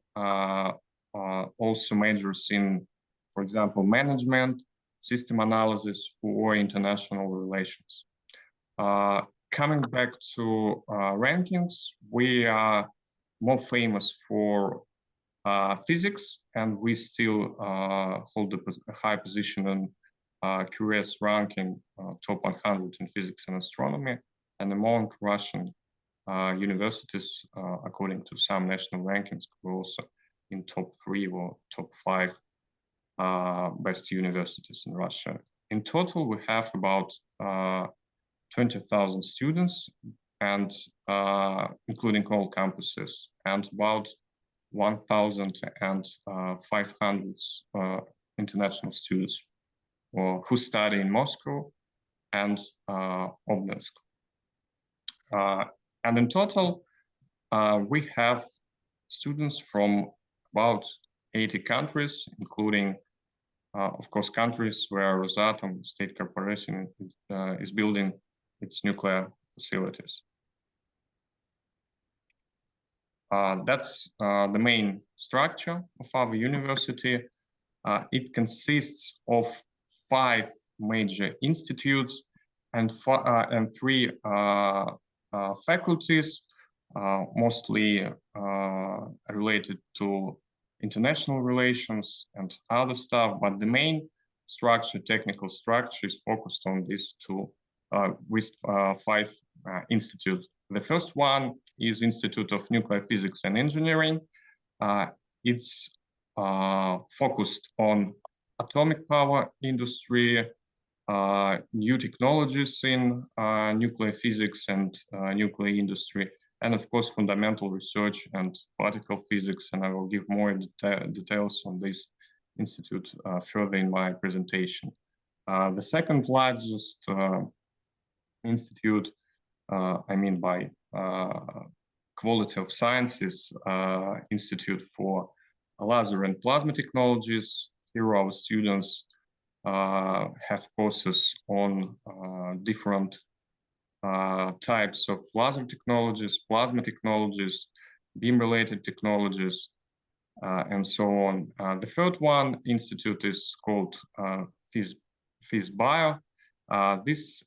S3: also majors in, for example, management, system analysis, or international relations. Coming back to rankings, we are more famous for physics, and we still hold a high position in QS ranking, top 100 in physics and astronomy, and among Russian universities, according to some national rankings, we're also in top 3 or top 5 best universities in Russia. In total, we have about 20,000 students, and including all campuses, and about 1,500 international students who study in Moscow and Obninsk. And in total, we have students from about 80 countries, including, of course, countries where Rosatom state corporation is building its nuclear facilities. That's the main structure of our university. It consists of 5 major institutes and 3 faculties, mostly related to international relations and other stuff, but the main structure, technical structure, is focused on these 2 with 5 institutes. The first one is Institute of Nuclear Physics and Engineering. It's focused on atomic power industry, new technologies in nuclear physics and nuclear industry, and of course fundamental research and particle physics, and I will give more details on this institute further in my presentation. The second largest institute, I mean by quality of sciences, Institute for Laser and Plasma Technologies. Here our students have courses on different types of laser technologies, plasma technologies, beam-related technologies, and so on. The third one institute is called PhysBio. This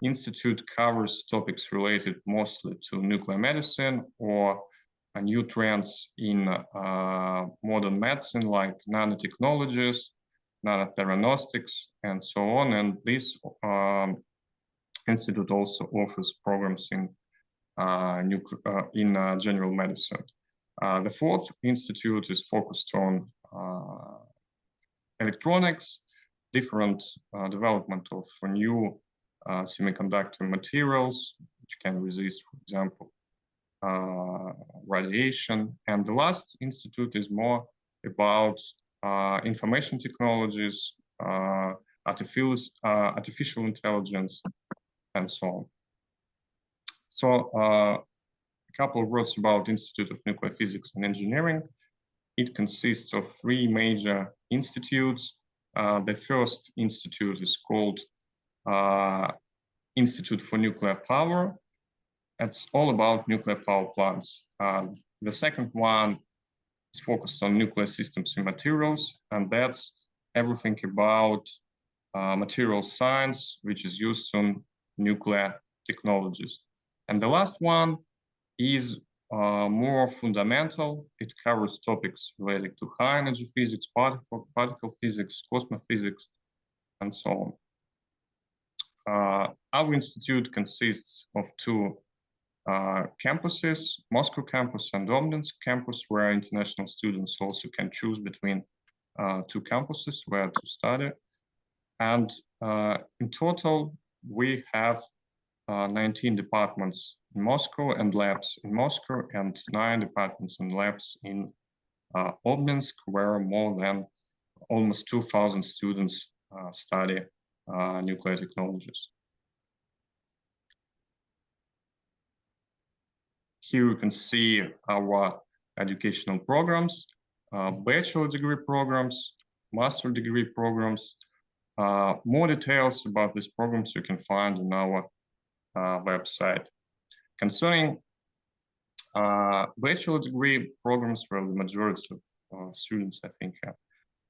S3: institute covers topics related mostly to nuclear medicine or new trends in modern medicine like nanotechnologies, nanotheranostics, and so on. And this institute also offers programs in general medicine. The fourth institute is focused on electronics, different development of new semiconductor materials, which can resist, for example, radiation. And the last institute is more about information technologies, artificial intelligence, and so on. So a couple of words about Institute of Nuclear Physics and Engineering. It consists of 3 major institutes. The first institute is called Institute for Nuclear Power. It's all about nuclear power plants. The second one is focused on nuclear systems and materials, and that's everything about material science, which is used on nuclear technologies. And the last one is more fundamental. It covers topics related to high energy physics, particle physics, cosmos physics, and so on. Our institute consists of 2 campuses, Moscow campus and Obninsk campus, where international students also can choose between 2 campuses where to study. And in total, we have 19 departments in Moscow and labs in Moscow, and 9 departments and labs in Obninsk, where more than almost 2,000 students study nuclear technologies. Here you can see our educational programs, bachelor degree programs, master degree programs. More details about these programs you can find on our website. Concerning bachelor degree programs, where the majority of students, I think,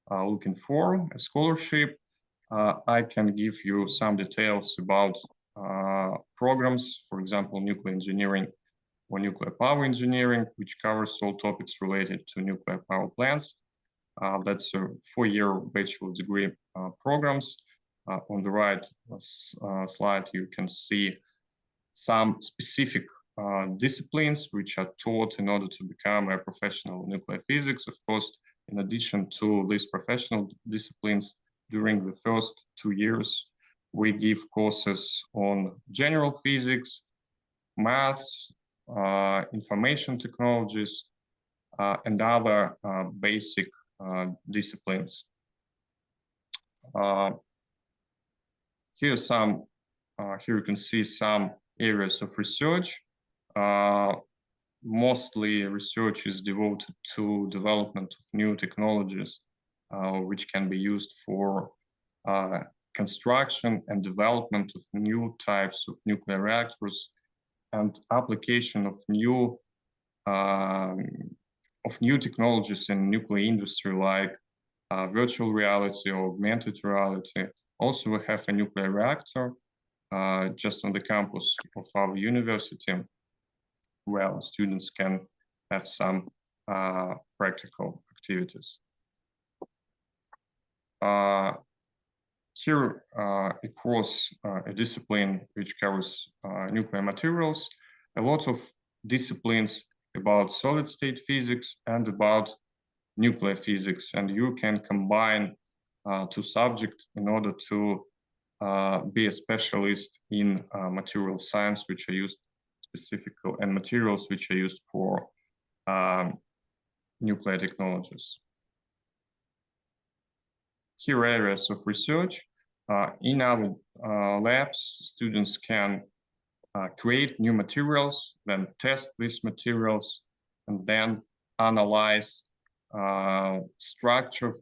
S3: are looking for a scholarship, I can give you some details about programs, for example, nuclear engineering or nuclear power engineering, which covers all topics related to nuclear power plants. That's a 4-year bachelor degree programs. On the right slide, you can see some specific disciplines which are taught in order to become a professional in nuclear physics. Of course, in addition to these professional disciplines, during the first 2 years, we give courses on general physics, maths, information technologies, and other basic disciplines. Here you can see some areas of research. Mostly research is devoted to development of new technologies, which can be used for construction and development of new types of nuclear reactors and application of new technologies in nuclear industry, like virtual reality or augmented reality. Also, we have a nuclear reactor just on the campus of our university, where students can have some practical activities. Here, across a discipline which covers nuclear materials, a lot of disciplines about solid state physics and about nuclear physics, and you can combine 2 subjects in order to be a specialist in material science, which are used specifically, and materials which are used for nuclear technologies. Here areas of research. In our labs, students can create new materials, then test these materials, and then analyze structure of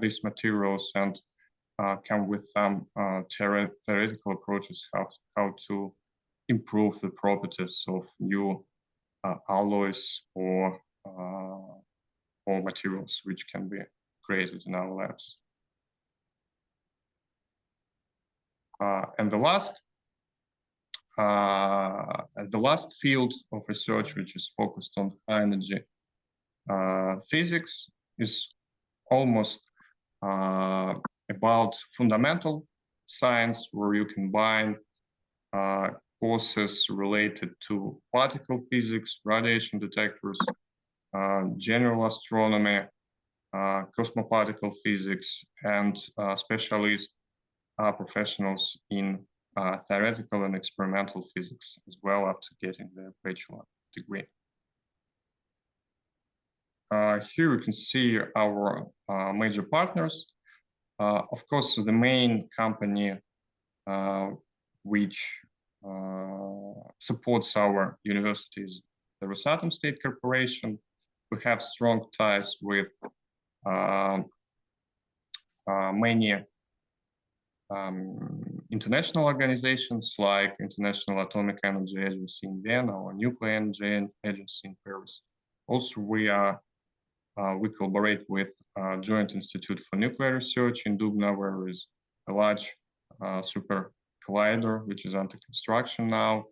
S3: these materials and come with some theoretical approaches how to improve the properties of new alloys or materials which can be created in our labs. And the last field of research, which is focused on high energy physics, is almost about fundamental science, where you combine courses related to particle physics, radiation detectors, general astronomy, cosmoparticle physics, and specialists are professionals in theoretical and experimental physics as well after getting their bachelor degree. Here you can see our major partners. Of course, the main company which supports our university is the Rosatom State Corporation. We have strong ties with many international organizations like International Atomic Energy Agency in Vienna or Nuclear Energy Agency in Paris. Also, we collaborate with Joint Institute for Nuclear Research in Dubna, where there is a large super collider which is under construction now,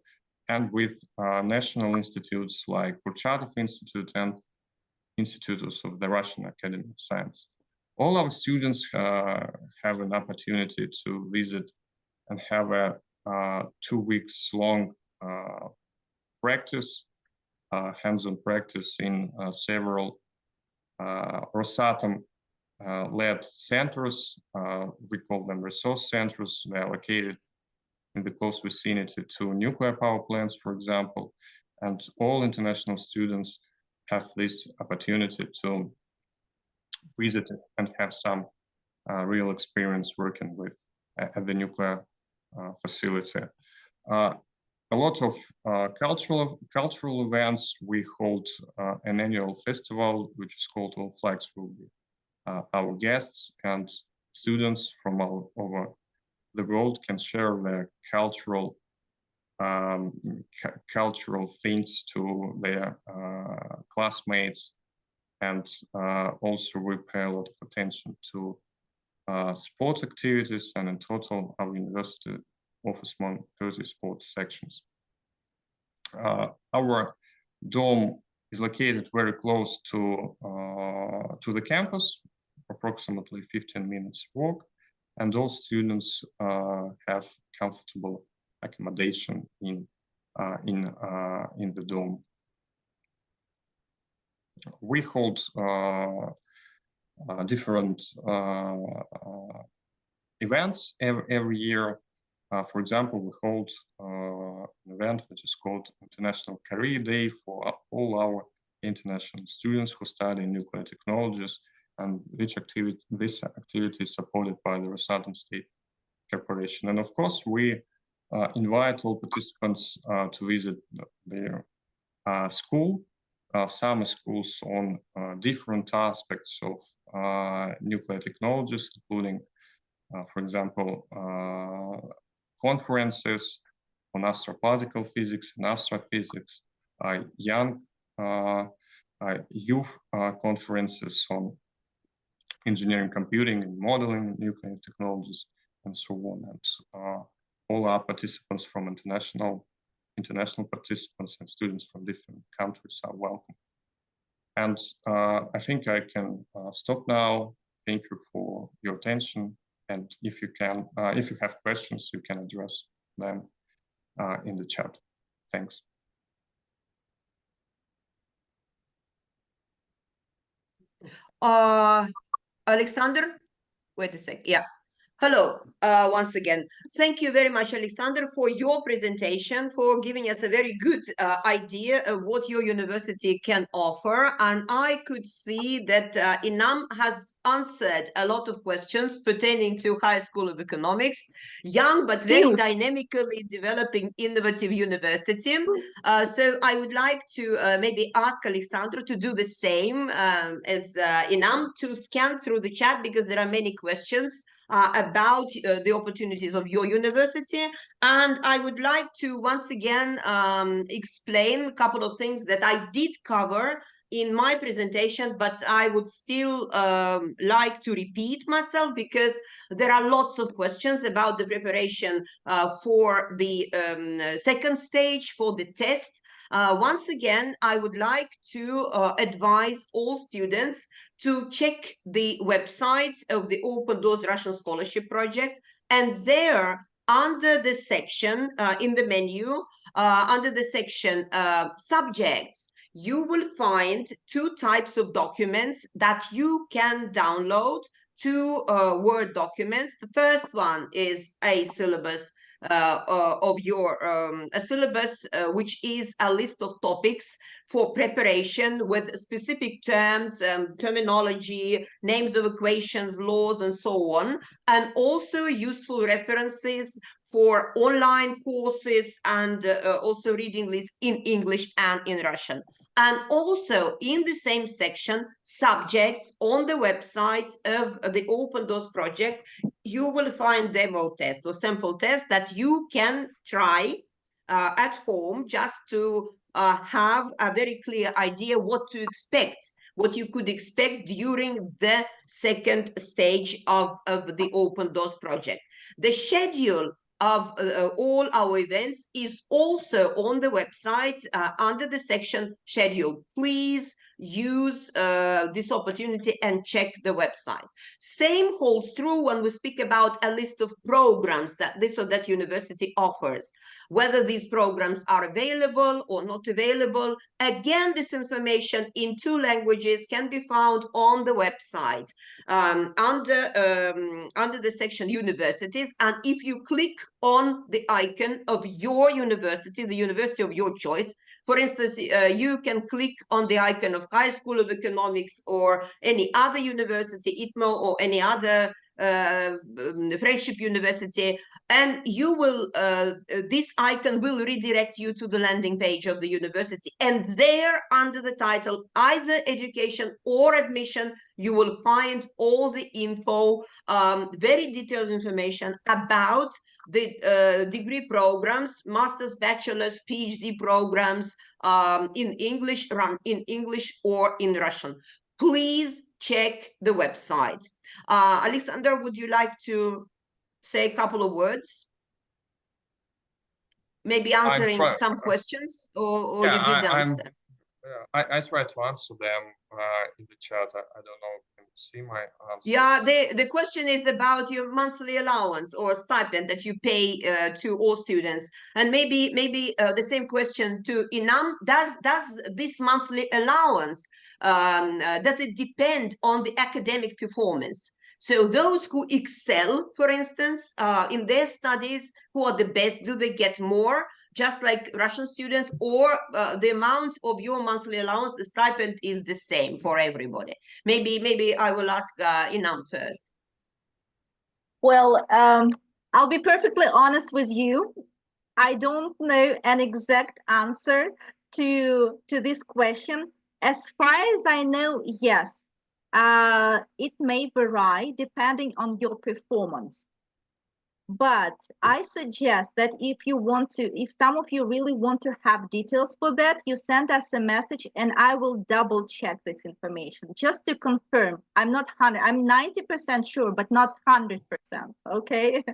S3: and with national institutes like Kurchatov Institute and institutes of the Russian Academy of Science. All our students have an opportunity to visit and have a 2 weeks long practice, hands-on practice in several Rosatom led centers. We call them resource centers. They are located in the close vicinity to nuclear power plants, for example, and all international students have this opportunity to visit it and have some real experience working with at the nuclear facility. A lot of cultural events. We hold an annual festival, which is called All Flags Will Be Our Guests, and students from all over the world can share their cultural things to their classmates, and also we pay a lot of attention to sport activities, and in total our university offers more than 30 sports sections. Our dorm is located very close to the campus, approximately 15 minutes walk, and all students have comfortable accommodation in the dorm. We hold different events every year. For example, we hold an event which is called International Career Day for all our international students who study nuclear technologies, and this activity is supported by the Rosatom State Corporation. And of course, we invite all participants to visit their school, summer schools on different aspects of nuclear technologies, including, for example, conferences on astroparticle physics and astrophysics, young youth conferences on engineering, computing, and modeling nuclear technologies, and so on. And all our participants from international participants and students from different countries are welcome. And I think I can stop now. Thank you for your attention. And if you have questions, you can address them in the chat. Thanks.
S1: Alexander, wait a sec. Yeah. Hello, once again. Thank you very much, Alexander, for your presentation, for giving us a very good idea of what your university can offer. And I could see that INAM has answered a lot of questions pertaining to High School of Economics, young but very dynamically developing innovative university. So I would like to maybe ask Alexander to do the same as INAM, to scan through the chat, because there are many questions about the opportunities of your university. And I would like to once again explain a couple of things that I did cover in my presentation, but I would still like to repeat myself, because there are lots of questions about the preparation for the second stage, for the test. Once again, I would like to advise all students to check the website of the Open Doors Russian Scholarship Project, and there, under the section in the menu, under the section subjects, you will find two types of documents that you can download, two Word documents. The first one is a syllabus of your a syllabus which is a list of topics for preparation with specific terms, terminology, names of equations, laws, and so on, and also useful references for online courses, and also reading lists in English and in Russian. And also in the same section, subjects on the website of the Open Doors project, you will find demo test or sample test that you can try at home, just to have a very clear idea what to expect, what you could expect during the second stage of the Open Doors project. The schedule of all our events is also on the website under the section schedule. Please use this opportunity and check the website. Same holds true when we speak about a list of programs that this or that university offers, whether these programs are available or not available. Again, this information in 2 languages can be found on the website under the section universities. And if you click on the icon of your university, the university of your choice, for instance, you can click on the icon of High School of Economics or any other university, ITMO, or any other Friendship University, and you will this icon will redirect you to the landing page of the university, and there under the title either education or admission you will find all the info, very detailed information about the degree programs, master's, bachelor's, PhD programs, in English, run in English or in Russian. Please check the website. Alexander, would you like to say a couple of words? Maybe answering some questions, or
S3: Yeah,
S1: you did answer?
S3: I try to answer them in the chat. I don't know if you can see my answers.
S1: Yeah, the question is about your monthly allowance or stipend that you pay to all students, and maybe the same question to Inam. Does this monthly allowance does it depend on the academic performance? So those who excel, for instance, in their studies, who are the best, do they get more, just like Russian students, or the amount of your monthly allowance, the stipend, is the same for everybody? Maybe I will ask Inam first.
S2: Well, I'll be perfectly honest with you. I don't know an exact answer to this question. As far as I know, yes, it may vary depending on your performance. But I suggest that if some of you really want to have details for that, you send us a message and I will double check this information just to confirm. I'm 90% sure, but not 100%. Okay.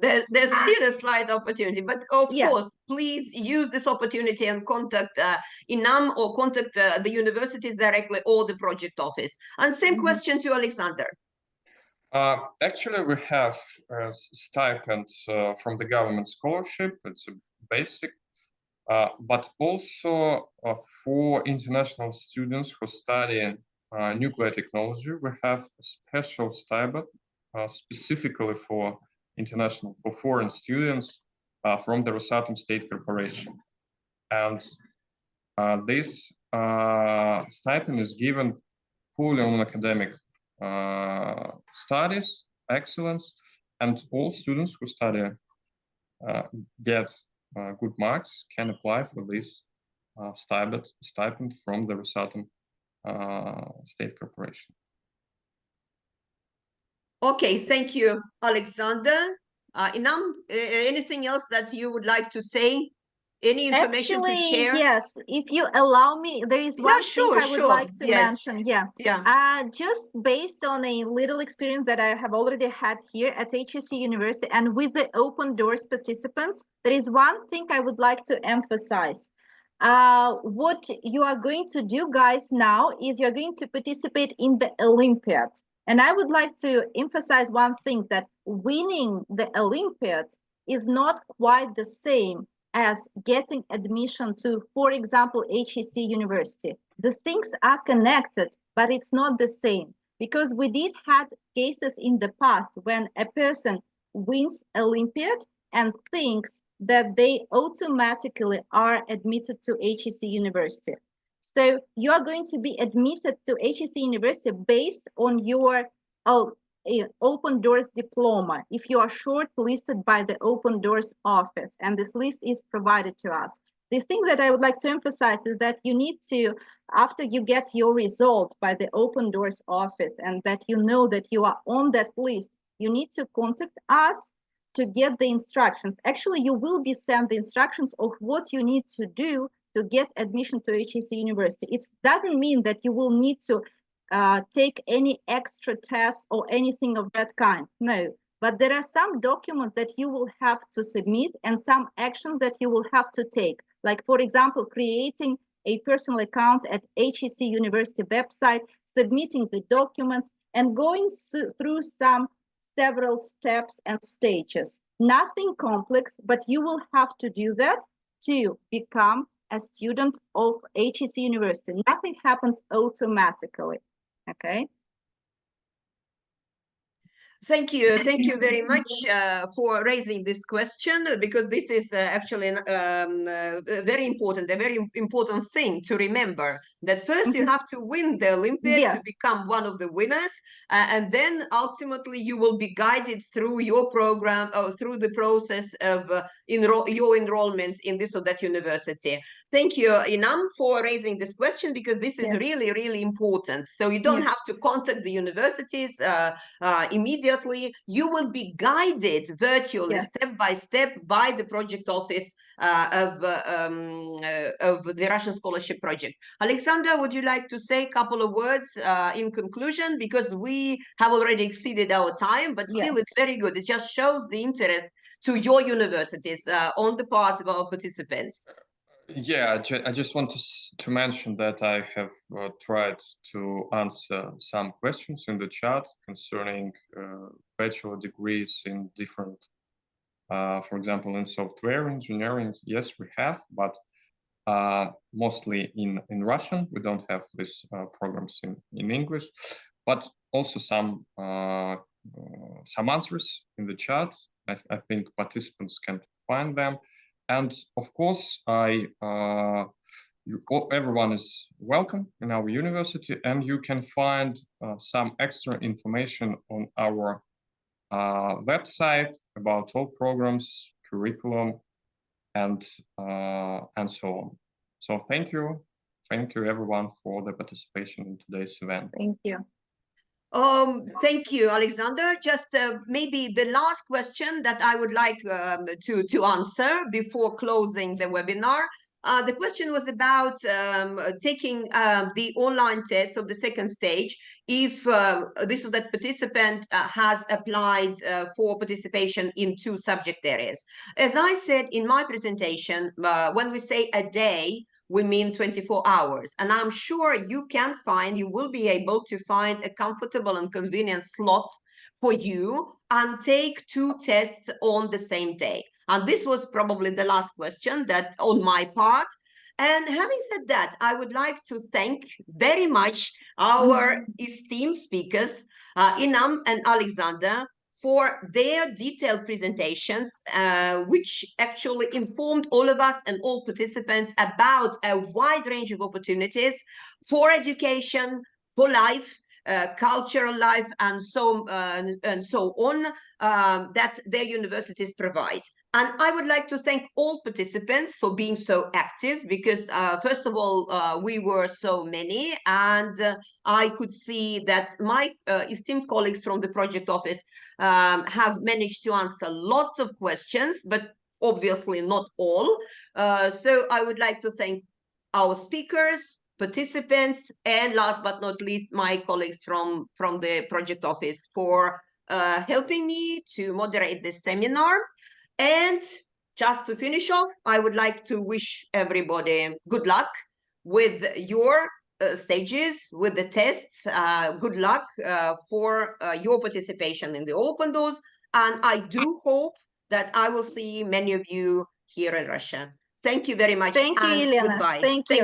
S1: There's still a slight opportunity, but of
S2: Yeah.
S1: course, please use this opportunity and contact Inam or contact the universities directly or the project office. And same question to Alexander.
S3: Actually, we have stipends from the government scholarship. It's a basic, but also for international students who study nuclear technology, we have a special stipend specifically for foreign students from the Rosatom State Corporation. And this stipend is given fully on academic studies, excellence, and all students who study get good marks can apply for this stipend from the Rosatom State Corporation.
S1: Okay, thank you, Alexander. Inam, anything else that you would like to say? Any information to share?
S2: Yes, if you allow me, there is one thing I would like to mention. Just based on a little experience that I have already had here at HSE University and with the Open Doors participants, there is one thing I would like to emphasize. What you are going to do, guys, now is you're going to participate in the Olympiad. And I would like to emphasize one thing, that winning the Olympiad is not quite the same as getting admission to, for example, HSE University. The things are connected, but it's not the same, because we did have cases in the past when a person wins Olympiad and thinks that they automatically are admitted to HSE University. So you are going to be admitted to HSE University based on your Open Doors diploma, if you are shortlisted by the Open Doors office, and this list is provided to us. The thing that I would like to emphasize is that you need to, after you get your result by the Open Doors office and that you know that you are on that list, you need to contact us to get the instructions. Actually, you will be sent the instructions of what you need to do to get admission to HSE University. It doesn't mean that you will need to take any extra tests or anything of that kind. No, but there are some documents that you will have to submit and some actions that you will have to take. Like, for example, creating a personal account at HSE University website, submitting the documents, and going through several steps and stages. Nothing complex, but you will have to do that to become a student of HSE University. Nothing happens automatically, okay?
S1: Thank you very much for raising this question, because this is actually a very important thing to remember. That first you have to win the Olympiad to become one of the winners, and then ultimately you will be guided through your program or through the process of your enrollment in this or that university. Thank you, Inam, for raising this question, because this is really important. So you don't have to contact the universities immediately. You will be guided virtually, step by step, by the project office of the Russian Scholarship Project. Alexander, would you like to say a couple of words in conclusion? Because we have already exceeded our time, but still it's very good. It just shows the interest to your universities on the part of our participants.
S3: Yeah, I just want to mention that I have tried to answer some questions in the chat concerning bachelor degrees in different, for example, in software engineering. Yes, we have, but mostly in Russian. We don't have these programs in English, but also some answers in the chat. I think participants can find them. And of course, everyone is welcome in our university, and you can find some extra information on our website about all programs, curriculum, and so on. So thank you everyone for the participation in today's event.
S2: Thank you.
S1: Thank you, Alexander. Just maybe the last question that I would like to answer before closing the webinar. The question was about taking the online test of the second stage if this or that participant has applied for participation in 2 subject areas. As I said in my presentation, when we say a day, we mean 24 hours. And I'm sure you will be able to find a comfortable and convenient slot for you and take 2 tests on the same day. And this was probably the last question that on my part. And having said that, I would like to thank very much our esteemed speakers, Inam and Alexander, for their detailed presentations, which actually informed all of us and all participants about a wide range of opportunities for education, for life, cultural life, and so on, that their universities provide. And I would like to thank all participants for being so active, because first of all, we were so many, and I could see that my esteemed colleagues from the project office have managed to answer lots of questions, but obviously not all. So I would like to thank our speakers, participants, and last but not least, my colleagues from the project office for helping me to moderate this seminar. And just to finish off, I would like to wish everybody good luck with your stages, with the tests. Good luck for your participation in the open doors. And I do hope that I will see many of you here in Russia. Thank you very much.
S2: Thank you, Elena.
S1: Goodbye.
S2: Thank you.